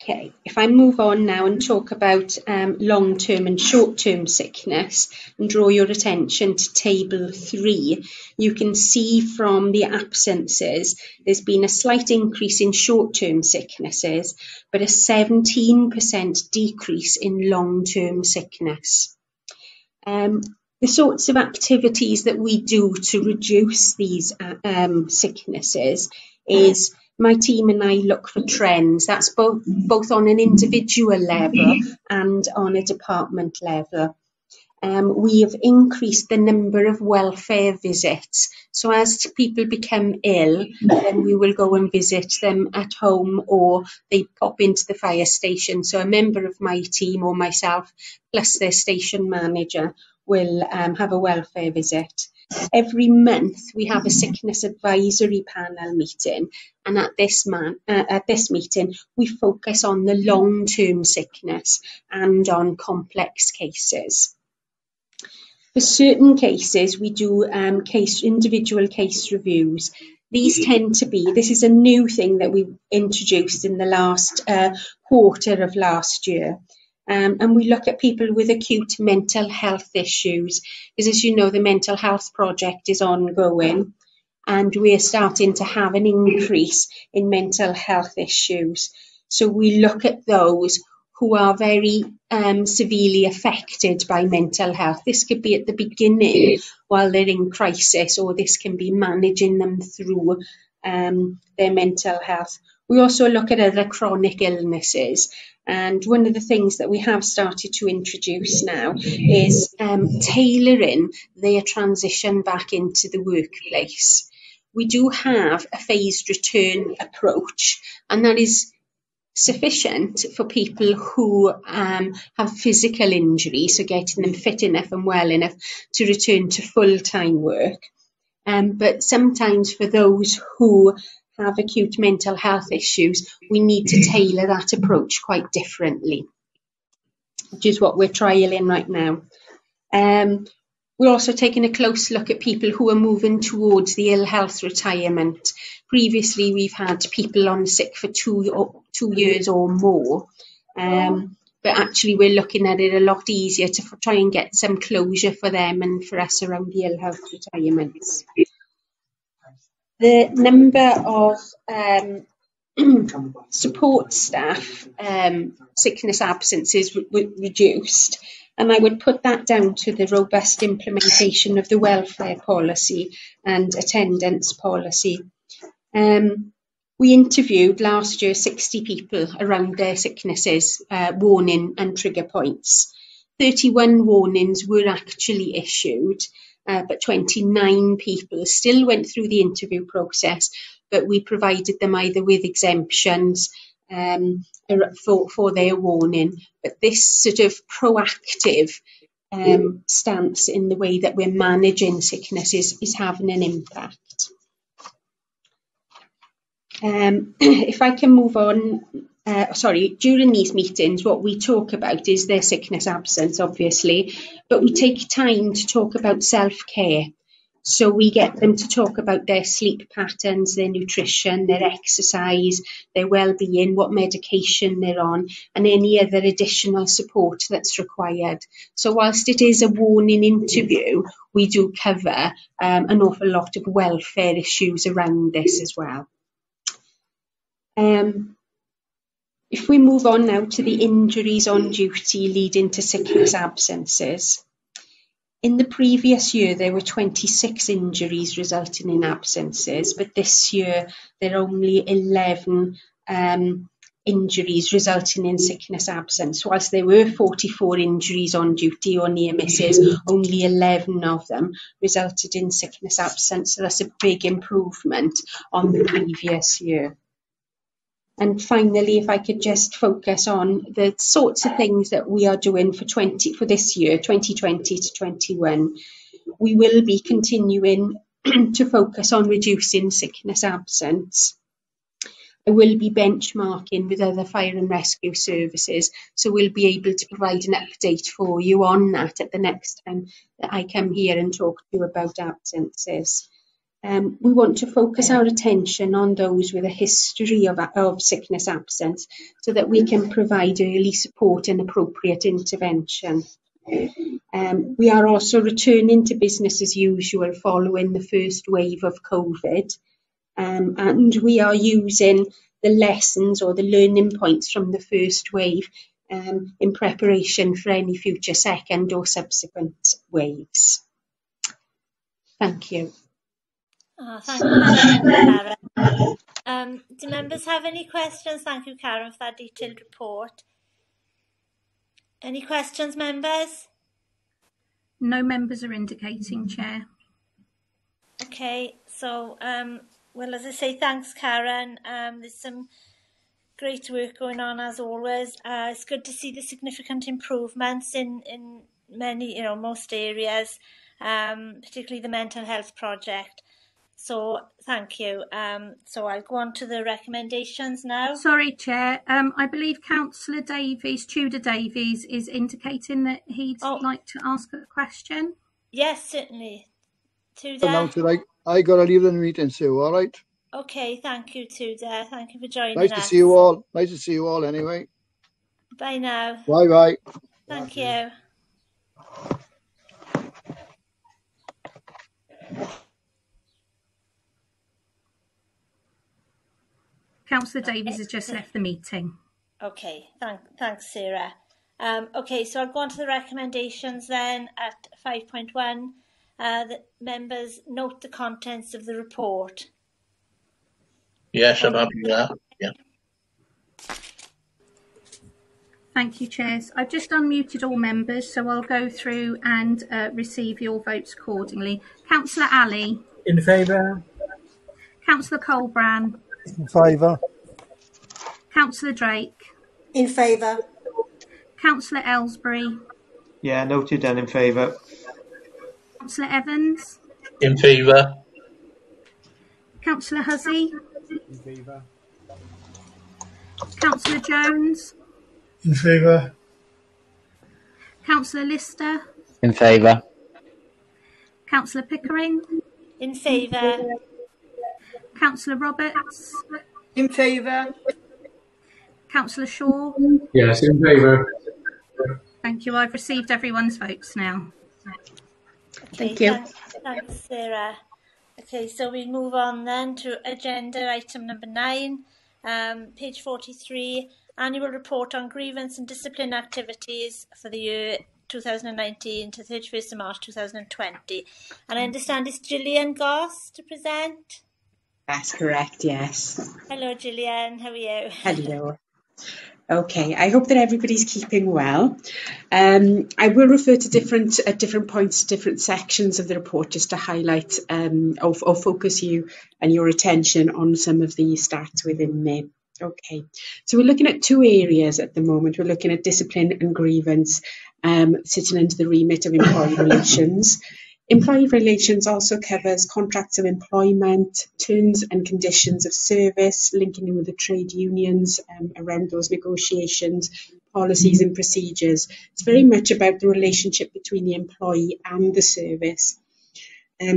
Okay, if I move on now and talk about long-term and short-term sickness and draw your attention to Table 3, you can see from the absences there's been a slight increase in short-term sicknesses, but a 17% decrease in long-term sickness. The sorts of activities that we do to reduce these sicknesses is my team and I look for trends. That's both on an individual level and on a department level. We have increased the number of welfare visits. So as people become ill, then we will go and visit them at home or they pop into the fire station. So a member of my team or myself, plus their station manager, will have a welfare visit. Every month we have a sickness advisory panel meeting, and at this meeting we focus on the long-term sickness and on complex cases. For certain cases we do individual case reviews. These tend to be, this is a new thing that we introduced in the last quarter of last year. And we look at people with acute mental health issues, because as you know, the mental health project is ongoing and we're starting to have an increase in mental health issues. So we look at those who are very severely affected by mental health. This could be at the beginning while they're in crisis, or this can be managing them through their mental health. We also look at other chronic illnesses. And one of the things that we have started to introduce now is tailoring their transition back into the workplace. We do have a phased return approach, and that is sufficient for people who have physical injury, so getting them fit enough and well enough to return to full-time work. But sometimes for those who have acute mental health issues, we need to tailor that approach quite differently, which is what we're trialling right now. We're also taking a close look at people who are moving towards the ill health retirement. Previously, we've had people on sick for 2 years or more, but actually we're looking at it a lot easier to try and get some closure for them and for us around the ill health retirements. The number of support staff sickness absences were reduced, and I would put that down to the robust implementation of the welfare policy and attendance policy. We interviewed last year 60 people around their sicknesses, warning and trigger points. 31 warnings were actually issued, but 29 people still went through the interview process, but we provided them either with exemptions for their warning. But this sort of proactive stance in the way that we're managing sickness is having an impact. If I can move on, during these meetings, what we talk about is their sickness absence, obviously, but we take time to talk about self-care. So we get them to talk about their sleep patterns, their nutrition, their exercise, their well-being, what medication they're on, and any other additional support that's required. So whilst it is a warning interview, we do cover an awful lot of welfare issues around this as well. If we move on now to the injuries on duty leading to sickness absences. In the previous year, there were 26 injuries resulting in absences, but this year there are only 11 injuries resulting in sickness absence. Whilst there were 44 injuries on duty or near misses, only 11 of them resulted in sickness absence. So that's a big improvement on the previous year. And finally, if I could just focus on the sorts of things that we are doing for this year, 2020 to 21, we will be continuing to focus on reducing sickness absence. I will be benchmarking with other fire and rescue services, so we'll be able to provide an update for you on that at the next time that I come here and talk to you about absences. We want to focus our attention on those with a history of sickness absence so that we can provide early support and appropriate intervention. We are also returning to business as usual following the first wave of COVID, and we are using the lessons or the learning points from the first wave in preparation for any future second or subsequent waves. Thank you. Oh, thank you, Karen. Do members have any questions? Thank you, Karen, for that detailed report. Any questions, members? No members are indicating, Chair. Okay, so, well, as I say, thanks, Karen. There's some great work going on, as always. It's good to see the significant improvements in many, most areas, particularly the mental health project. So thank you. So I'll go on to the recommendations now. Sorry, Chair. I believe Councillor Tudor Davies, is indicating that he'd like to ask a question. Yes, certainly. Tudor. I got to leave the meeting, Sue. All right. Okay. Thank you, Tudor. Thank you for joining us. Nice to see you all. Nice to see you all. Anyway. Bye now. Bye bye. Thank you. Councillor Davies has just left the meeting. Okay, thanks, Sarah. Okay, so I'll go on to the recommendations then at 5.1. That members note the contents of the report. Yes, I'm happy with that. Yeah. Thank you, Chairs. I've just unmuted all members, so I'll go through and receive your votes accordingly. Councillor Alley. In favour. Councillor Colbrand. In favour. Councillor Drake. In favour. Councillor Ellsbury. Yeah, noted and in favour. Councillor Evans. In favour. Councillor Hussey. In favour. Councillor Jones. In favour. Councillor Lister. In favour. Councillor Pickering. In favour. Councillor Roberts. In favour. Councillor Shaw. Yes, in favour. Thank you. I've received everyone's votes now. Okay, Thank you. Thanks, Sarah. Okay, so we move on then to agenda item number 9, Page 43, Annual Report on Grievance and Discipline Activities for the year 2019 to 31st of March 2020. And I understand it's Gillian Goss to present? That's correct, yes. Hello Gillian, how are you? Hello. Okay, I hope that everybody's keeping well. I will refer to different points, different sections of the report, just to highlight or focus you and your attention on some of the stats within there. Okay, so we're looking at two areas at the moment. We're looking at discipline and grievance, sitting under the remit of employee relations. Employee relations also covers contracts of employment, terms and conditions of service, linking in with the trade unions around those negotiations, policies and procedures. It's very much about the relationship between the employee and the service.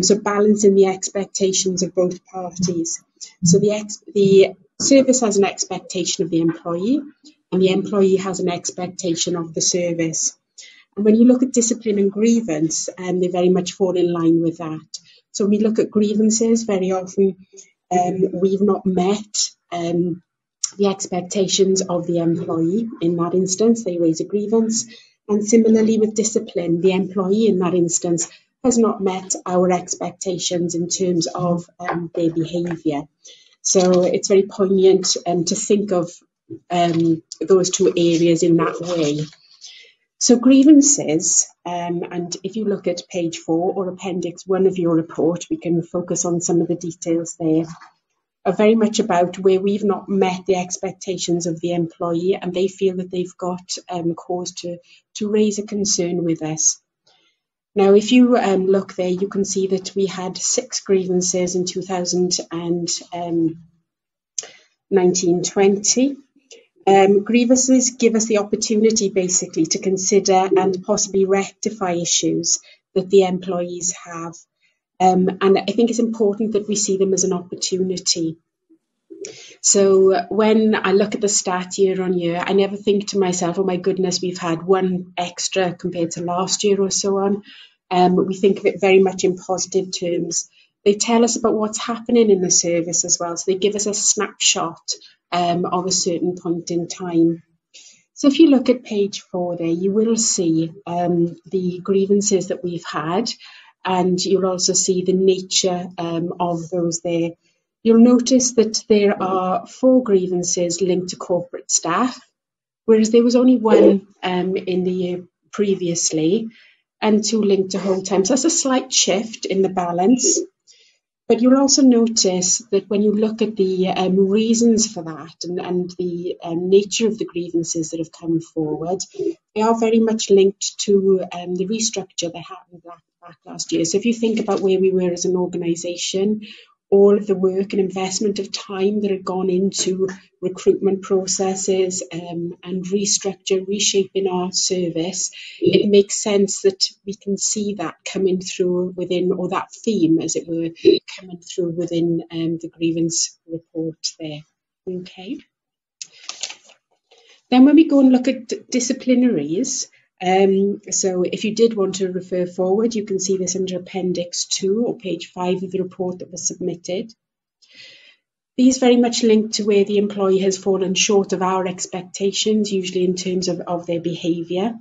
So balancing the expectations of both parties. So the service has an expectation of the employee, and the employee has an expectation of the service. And when you look at discipline and grievance, they very much fall in line with that. So when we look at grievances, very often we've not met the expectations of the employee. In that instance, they raise a grievance. And similarly with discipline, the employee in that instance has not met our expectations in terms of their behaviour. So it's very poignant to think of those two areas in that way. So grievances, and if you look at page 4 or appendix 1 of your report, we can focus on some of the details there, are very much about where we've not met the expectations of the employee and they feel that they've got cause to raise a concern with us. Now, if you look there, you can see that we had 6 grievances in 2019-20. Grievances give us the opportunity basically to consider and possibly rectify issues that the employees have. And I think it's important that we see them as an opportunity. So when I look at the stat year on year, I never think to myself, oh my goodness, we've had 1 extra compared to last year or so on. We think of it very much in positive terms. They tell us about what's happening in the service as well. So they give us a snapshot of a certain point in time. So if you look at page 4 there, you will see the grievances that we've had, and you'll also see the nature of those there. You'll notice that there are 4 grievances linked to corporate staff, whereas there was only 1 in the year previously, and 2 linked to whole time. So that's a slight shift in the balance. But you'll also notice that when you look at the reasons for that and the nature of the grievances that have come forward, they are very much linked to the restructure that happened back last year. So if you think about where we were as an organisation, all of the work and investment of time that had gone into recruitment processes and restructure, reshaping our service, it makes sense that we can see that coming through within, or that theme, as it were, coming through within the grievance report there. Okay. Then when we go and look at disciplinaries, so if you did want to refer forward, you can see this under Appendix 2 or page 5 of the report that was submitted. These very much link to where the employee has fallen short of our expectations, usually in terms of their behaviour.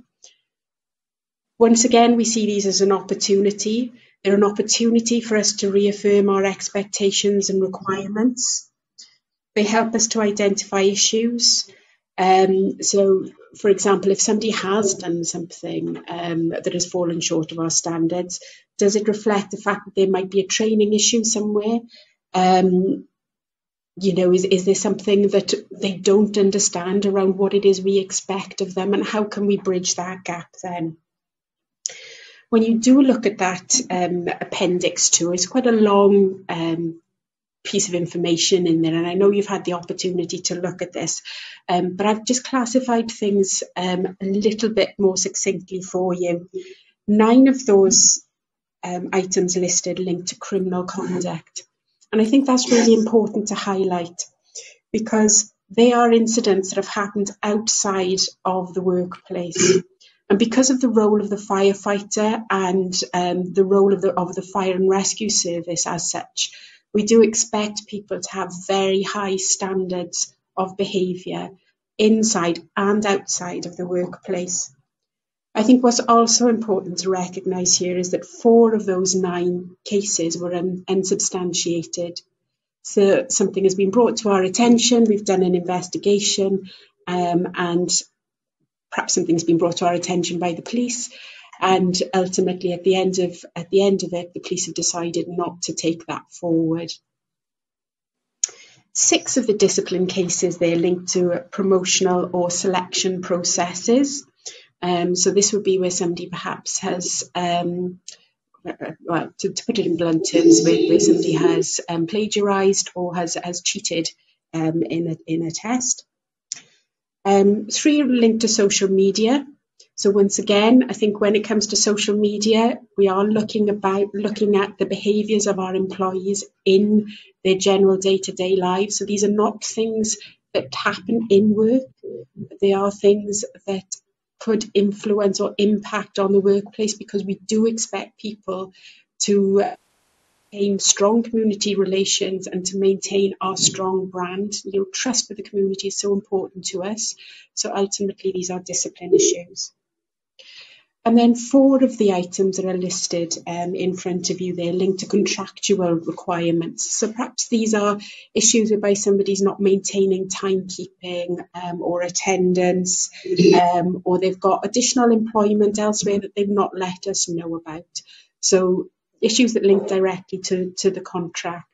Once again, we see these as an opportunity. They're an opportunity for us to reaffirm our expectations and requirements. They help us to identify issues. So, for example, if somebody has done something that has fallen short of our standards, does it reflect the fact that there might be a training issue somewhere? You know, is there something that they don't understand around what it is we expect of them, and how can we bridge that gap then? When you do look at that Appendix 2, it's quite a long piece of information in there, and I know you've had the opportunity to look at this, but I've just classified things a little bit more succinctly for you. 9 of those items listed linked to criminal conduct, and I think that's really important to highlight, because they are incidents that have happened outside of the workplace. And because of the role of the firefighter and the role of the fire and rescue service as such, we do expect people to have very high standards of behaviour inside and outside of the workplace. I think what's also important to recognise here is that 4 of those 9 cases were unsubstantiated. So something has been brought to our attention, we've done an investigation, and perhaps something's been brought to our attention by the police, and ultimately at the end of it, the police have decided not to take that forward. 6 of the discipline cases, they're linked to promotional or selection processes. So this would be where somebody perhaps has, well, to put it in blunt terms, where somebody has plagiarised or has cheated in a test. 3 are linked to social media. So once again, I think when it comes to social media, we are looking at the behaviours of our employees in their general day-to-day lives. So these are not things that happen in work, but they are things that could influence or impact on the workplace, because we do expect people to maintain strong community relations and to maintain our strong brand. Trust with the community is so important to us. So ultimately, these are discipline issues. And then 4 of the items that are listed in front of you, they're linked to contractual requirements. So perhaps these are issues whereby somebody's not maintaining timekeeping or attendance, or they've got additional employment elsewhere that they've not let us know about. So issues that link directly to the contract.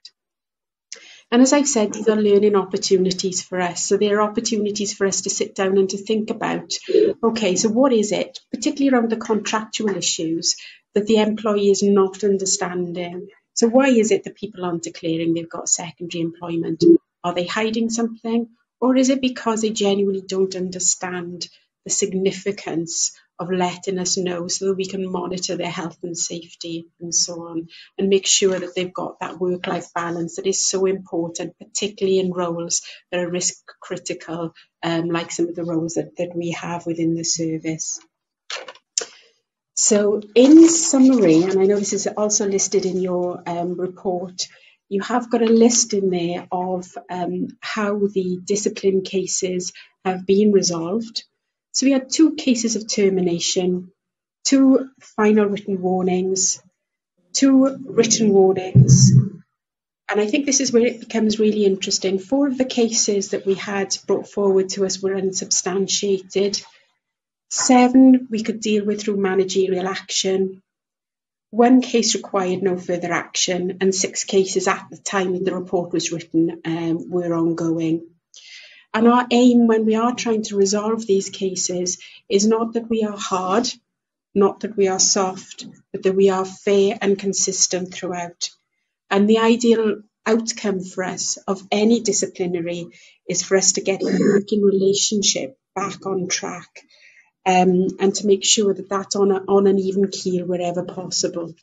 And as I've said, these are learning opportunities for us. So there are opportunities for us to sit down and to think about, okay, so what is it, particularly around the contractual issues, that the employee is not understanding? So why is it that people aren't declaring they've got secondary employment? Are they hiding something? Or is it because they genuinely don't understand the significance of letting us know so that we can monitor their health and safety and so on, and make sure that they've got that work-life balance that is so important, particularly in roles that are risk critical, like some of the roles that we have within the service. So in summary, and I know this is also listed in your report, you have got a list in there of how the discipline cases have been resolved. So we had 2 cases of termination, 2 final written warnings, 2 written warnings. And I think this is where it becomes really interesting. 4 of the cases that we had brought forward to us were unsubstantiated. 7 we could deal with through managerial action. 1 case required no further action, and 6 cases at the time that the report was written were ongoing. And our aim when we are trying to resolve these cases is not that we are hard, not that we are soft, but that we are fair and consistent throughout. And the ideal outcome for us of any disciplinary is for us to get the working relationship back on track, and to make sure that that's on an even keel wherever possible.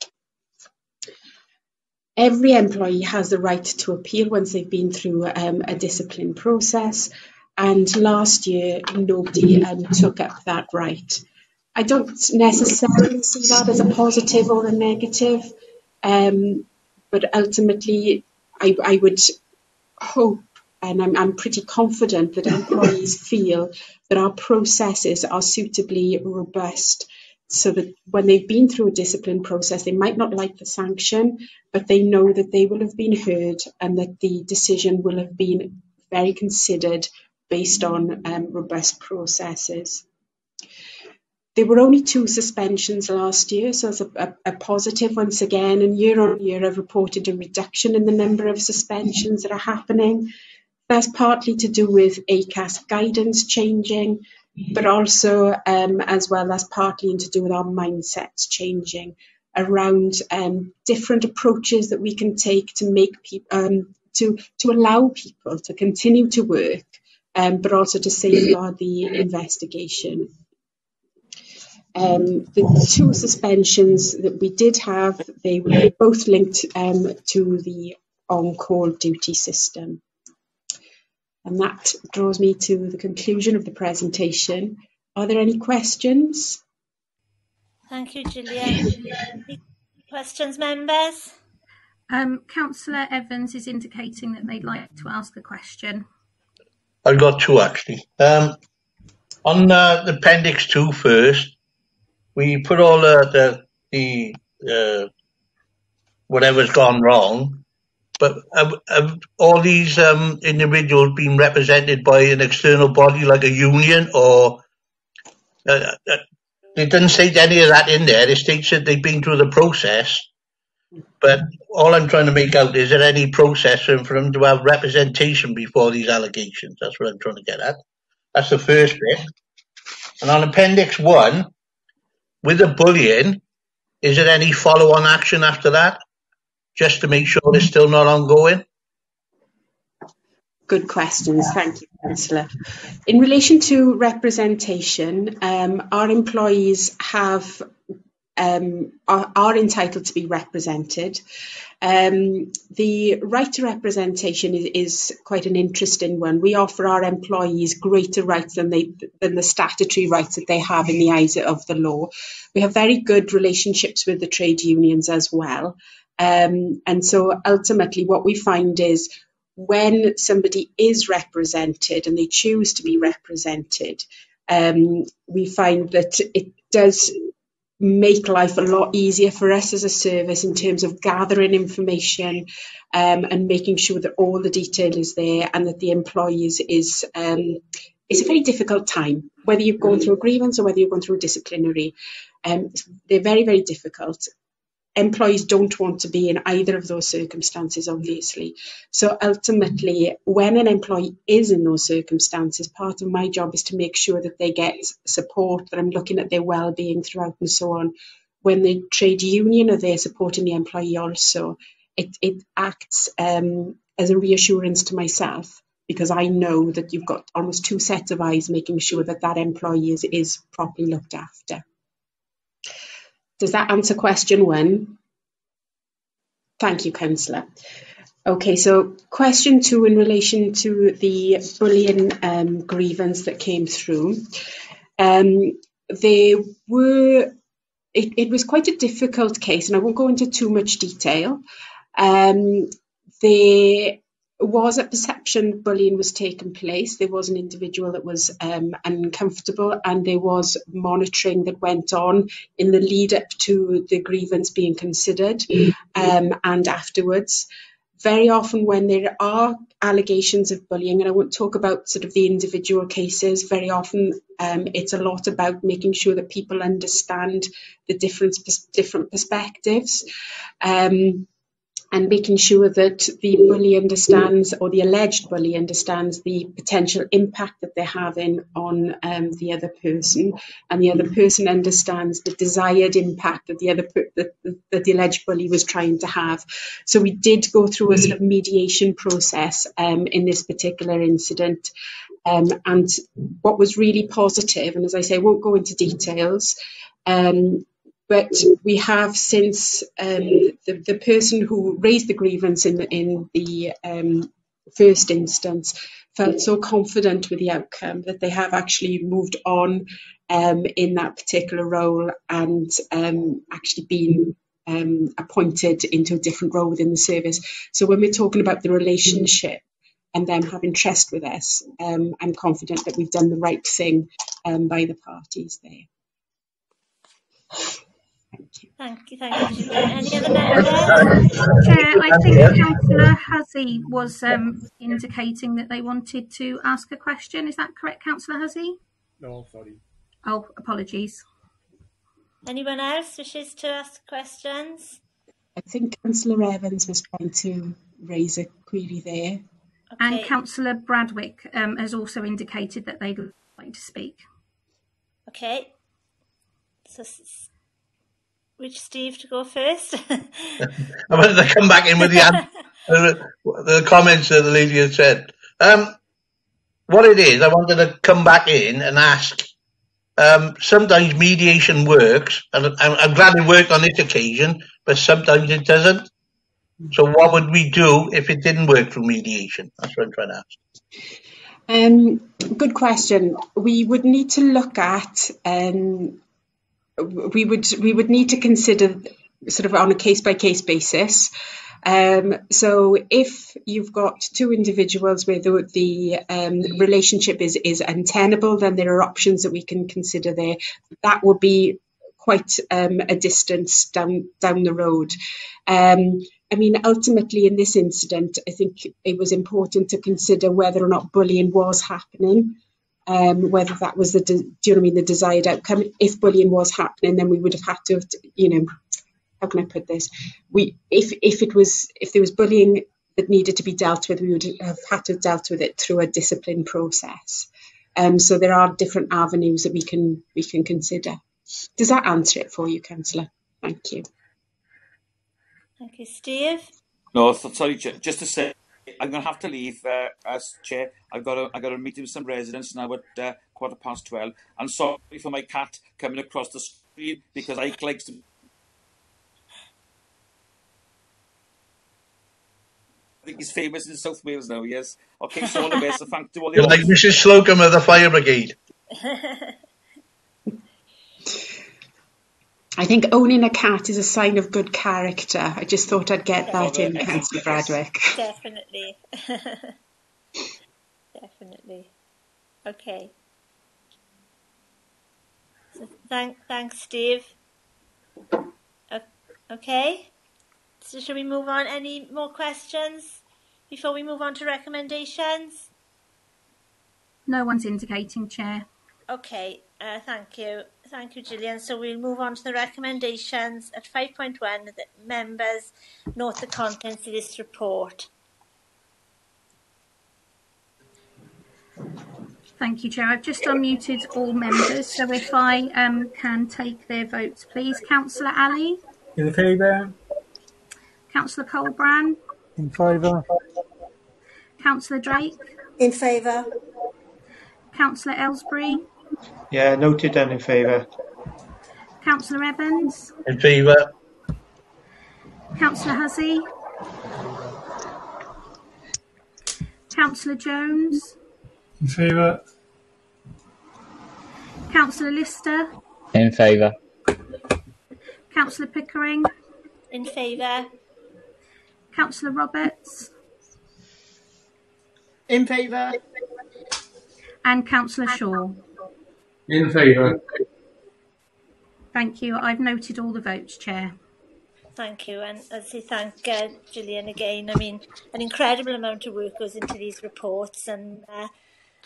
Every employee has the right to appeal once they've been through a discipline process, and last year nobody took up that right. I don't necessarily see that as a positive or a negative, but ultimately I would hope, and I'm pretty confident, that employees feel that our processes are suitably robust, so that when they've been through a discipline process, they might not like the sanction, but they know that they will have been heard and that the decision will have been very considered based on robust processes. There were only 2 suspensions last year, so it's a positive once again, and year on year I've reported a reduction in the number of suspensions that are happening. That's partly to do with ACAS guidance changing, but also as well as partly to do with our mindsets changing around different approaches that we can take to make people to allow people to continue to work, but also to safeguard the investigation. The 2 suspensions that we did have, they were both linked to the on-call duty system. And that draws me to the conclusion of the presentation. Are there any questions? Thank you, Gillian. Questions, members? Councillor Evans is indicating that they'd like to ask a question. I've got two actually. On the Appendix 2 first, we put all the whatever's gone wrong, but have all these individuals been represented by an external body like a union, or it doesn't say any of that in there. It states that they've been through the process, but all I'm trying to make out is there any process for them to have representation before these allegations? That's what I'm trying to get at. That's the first bit. And on Appendix 1, with the bullying, is there any follow-on action after that, just to make sure it's still not ongoing? Good questions. Thank you, Councillor. In relation to representation, our employees are entitled to be represented. The right to representation is quite an interesting one. We offer our employees greater rights than the statutory rights that they have in the eyes of the law. We have very good relationships with the trade unions as well. And so ultimately what we find is when somebody is represented and they choose to be represented, we find that it does make life a lot easier for us as a service in terms of gathering information and making sure that all the detail is there, and that the employees is a very difficult time, whether you're going through a grievance or whether you're going through a disciplinary. They're very, very difficult. Employees don't want to be in either of those circumstances, obviously. So ultimately, when an employee is in those circumstances, part of my job is to make sure that they get support, that I'm looking at their well-being throughout and so on. When the trade union are there supporting the employee also, it acts as a reassurance to myself, because I know that you've got almost two sets of eyes making sure that that employee is properly looked after. Does that answer question one? Thank you, Councillor. Okay, so question two in relation to the bullying grievance that came through. It was quite a difficult case, and I won't go into too much detail. There was a perception bullying was taking place. There was an individual that was uncomfortable, and there was monitoring that went on in the lead up to the grievance being considered and afterwards. Very often when there are allegations of bullying, and I won't talk about sort of the individual cases, very often it's a lot about making sure that people understand the different perspectives. And making sure that the bully understands, or the alleged bully understands, the potential impact that they're having on the other person, and the other person understands the desired impact that the alleged bully was trying to have. So we did go through a sort of mediation process in this particular incident, and what was really positive, and as I say, I won't go into details, but we have since the person who raised the grievance in the first instance felt so confident with the outcome that they have actually moved on in that particular role, and actually been appointed into a different role within the service. So when we're talking about the relationship and them having trust with us, I'm confident that we've done the right thing by the parties there. Thank you. Any other members? Chair, I think Councillor Hussey was indicating that they wanted to ask a question. Is that correct, Councillor Hussey? No, sorry. Oh, apologies. Anyone else wishes to ask questions? I think Councillor Evans was trying to raise a query there. Okay. And Councillor Bradwick has also indicated that they'd like to speak. Okay. So, which Steve to go first? I wanted to come back in with the comments that the lady had said. What it is, I wanted to come back in and ask, sometimes mediation works, and I'm glad it worked on this occasion, but sometimes it doesn't. So what would we do if it didn't work through mediation? That's what I'm trying to ask. Good question. We would need to look at, we would need to consider sort of on a case-by-case basis So if you've got two individuals where the relationship is untenable, then there are options that we can consider there. That would be quite a distance down the road. I mean, ultimately in this incident, I think it was important to consider whether or not bullying was happening, whether that was the desired outcome. If bullying was happening, then we would have had to, how can I put this? If there was bullying that needed to be dealt with, we would have had to have dealt with it through a discipline process. So there are different avenues that we can consider. Does that answer it for you, Councillor? Thank you. Thank you, Steve. No, sorry, just to say, I'm going to have to leave as chair. I've got a meeting with some residents now at 12:15. And sorry for my cat coming across the screen because Ike likes to. I think he's famous in South Wales now, yes. Okay, so all the best, and thank to all the You're like Mrs. Slocum of the Fire Brigade. I think owning a cat is a sign of good character. I just thought I'd get that in, Councillor Bradwick. Definitely. Definitely. Okay. So thanks, Steve. Okay. So shall we move on? Any more questions before we move on to recommendations? No one's indicating, Chair. Okay, thank you. Thank you, Gillian. So we'll move on to the recommendations at 5.1 that members note the contents of this report. Thank you, Chair. I've just unmuted all members, so if I can take their votes, please. Councillor Ali? In favour. Councillor Colbrand? In favour. Councillor Drake? In favour. Councillor Ellsbury? Yeah, noted and in favour. Councillor Evans? In favour. Councillor Hussey? Councillor Jones? In favour. Councillor Lister? In favour. Councillor Pickering? In favour. Councillor Roberts? In favour. And Councillor Shaw? In favour. Thank you. I've noted all the votes, Chair. Thank you, and as I say, thank Gillian again. I mean, an incredible amount of work goes into these reports, and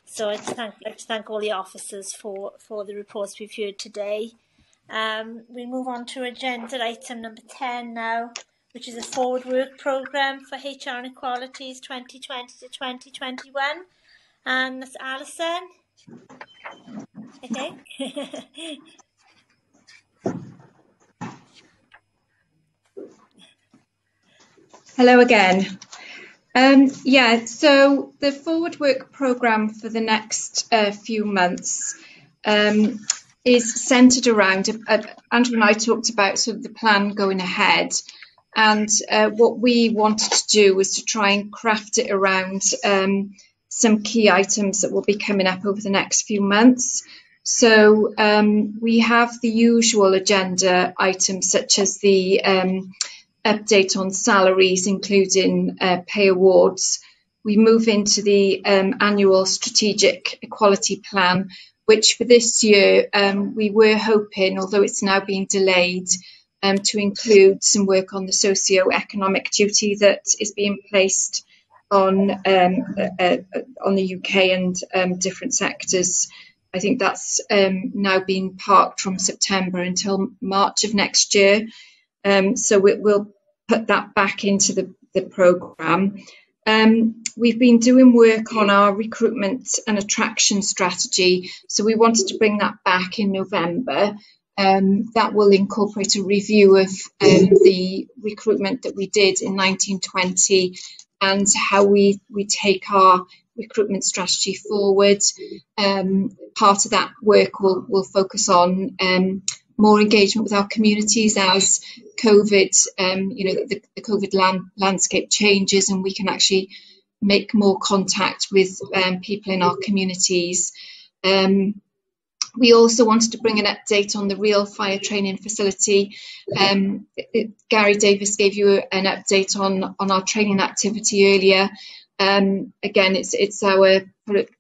so I'd like to thank all the officers for the reports we've heard today. We move on to agenda item number 10 now, which is a forward work programme for HR and Equalities 2020 to 2021. And that's Alison, I think. Hello again. So the forward work programme for the next few months is centred around, Andrew and I talked about sort of the plan going ahead, and what we wanted to do was to try and craft it around some key items that will be coming up over the next few months. So we have the usual agenda items such as the update on salaries, including pay awards. We move into the annual strategic equality plan, which for this year we were hoping, although it's now being delayed, to include some work on the socio-economic duty that is being placed on the UK and different sectors. I think that's now being parked from September until March of next year. So we'll put that back into the programme. We've been doing work on our recruitment and attraction strategy, so we wanted to bring that back in November. That will incorporate a review of the recruitment that we did in 1920 and how we take our recruitment strategy forward. Part of that work will focus on more engagement with our communities as COVID, the COVID landscape changes, and we can actually make more contact with people in our communities. We also wanted to bring an update on the real fire training facility. Gary Davis gave you an update on our training activity earlier. Again, it's our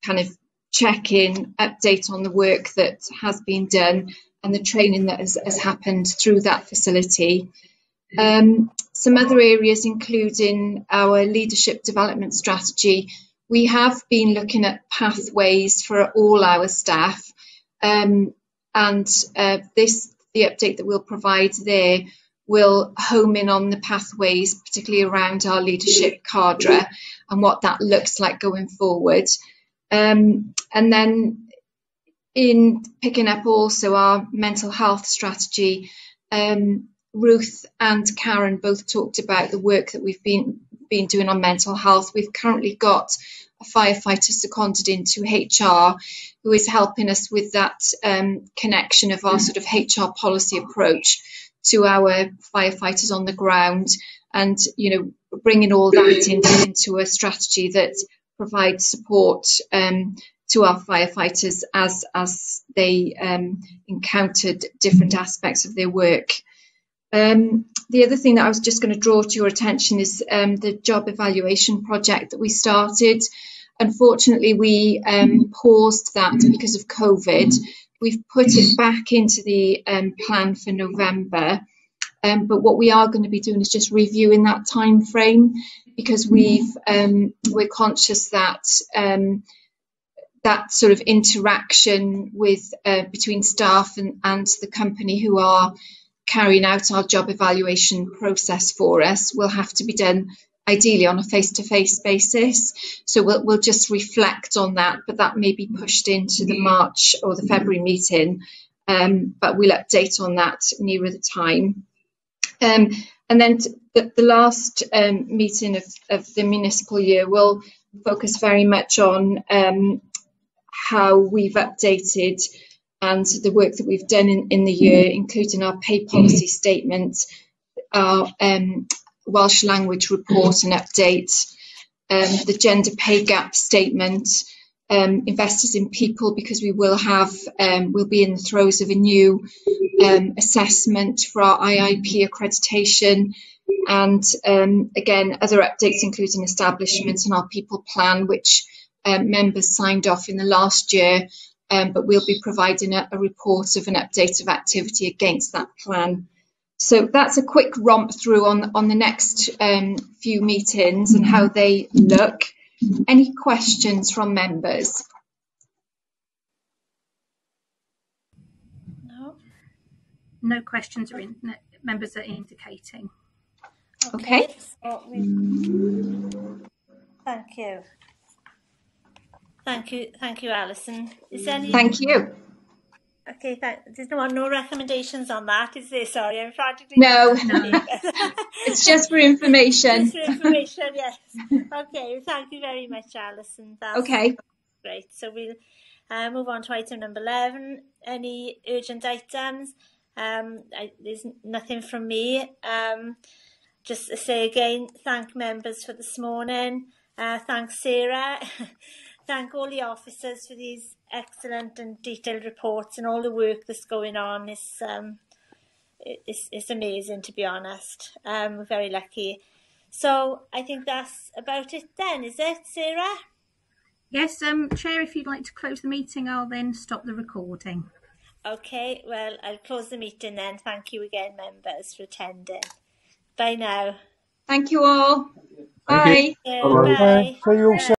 kind of check-in update on the work that has been done and the training that has happened through that facility. Some other areas including our leadership development strategy. We have been looking at pathways for all our staff, and the update that we'll provide there will home in on the pathways, particularly around our leadership cadre and what that looks like going forward. And then in picking up also our mental health strategy, Ruth and Karen both talked about the work that we've been doing on mental health. We've currently got a firefighter seconded into HR who is helping us with that connection of our sort of HR policy approach to our firefighters on the ground, and bringing all that into a strategy that provides support to our firefighters as they encountered different aspects of their work. The other thing that I was just going to draw to your attention is the job evaluation project that we started. Unfortunately, we paused that because of COVID. We've put it back into the plan for November. But what we are going to be doing is just reviewing that time frame, because we're conscious that that sort of interaction with between staff and the company who are carrying out our job evaluation process for us will have to be done ideally on a face-to-face basis. So we'll just reflect on that, but that may be pushed into the March or the February meeting, but we'll update on that nearer the time. And then the last meeting of the municipal year will focus very much on how we've updated and the work that we've done in the year, including our pay policy statement, our Welsh language report and update, the gender pay gap statement, investors in people, because we will have, we'll be in the throes of a new assessment for our IIP accreditation, and again, other updates including establishment and our people plan, which members signed off in the last year. But we'll be providing a report of an update of activity against that plan. So that's a quick romp through on the next few meetings and how they look. Any questions from members? No questions are in. Members are indicating. Okay. So thank you. Thank you, Alison. Is there any? Thank you. Okay, there's no recommendations on that, is there? Sorry, I'm practically... No. It's just for information. Just for information, yes. Okay, thank you very much, Alison. That's okay. Great. So we'll move on to item number 11. Any urgent items? There's nothing from me. Just to say again, thank members for this morning. Thanks, Sarah. Thank all the officers for these excellent and detailed reports, and all the work that's going on. It's amazing, to be honest. We're very lucky. So I think that's about it then, is it, Sarah? Yes, Chair, if you'd like to close the meeting, I'll then stop the recording. Okay, well, I'll close the meeting then. Thank you again, members, for attending. Bye now. Thank you all. Thank Bye. you. Bye. See you all soon.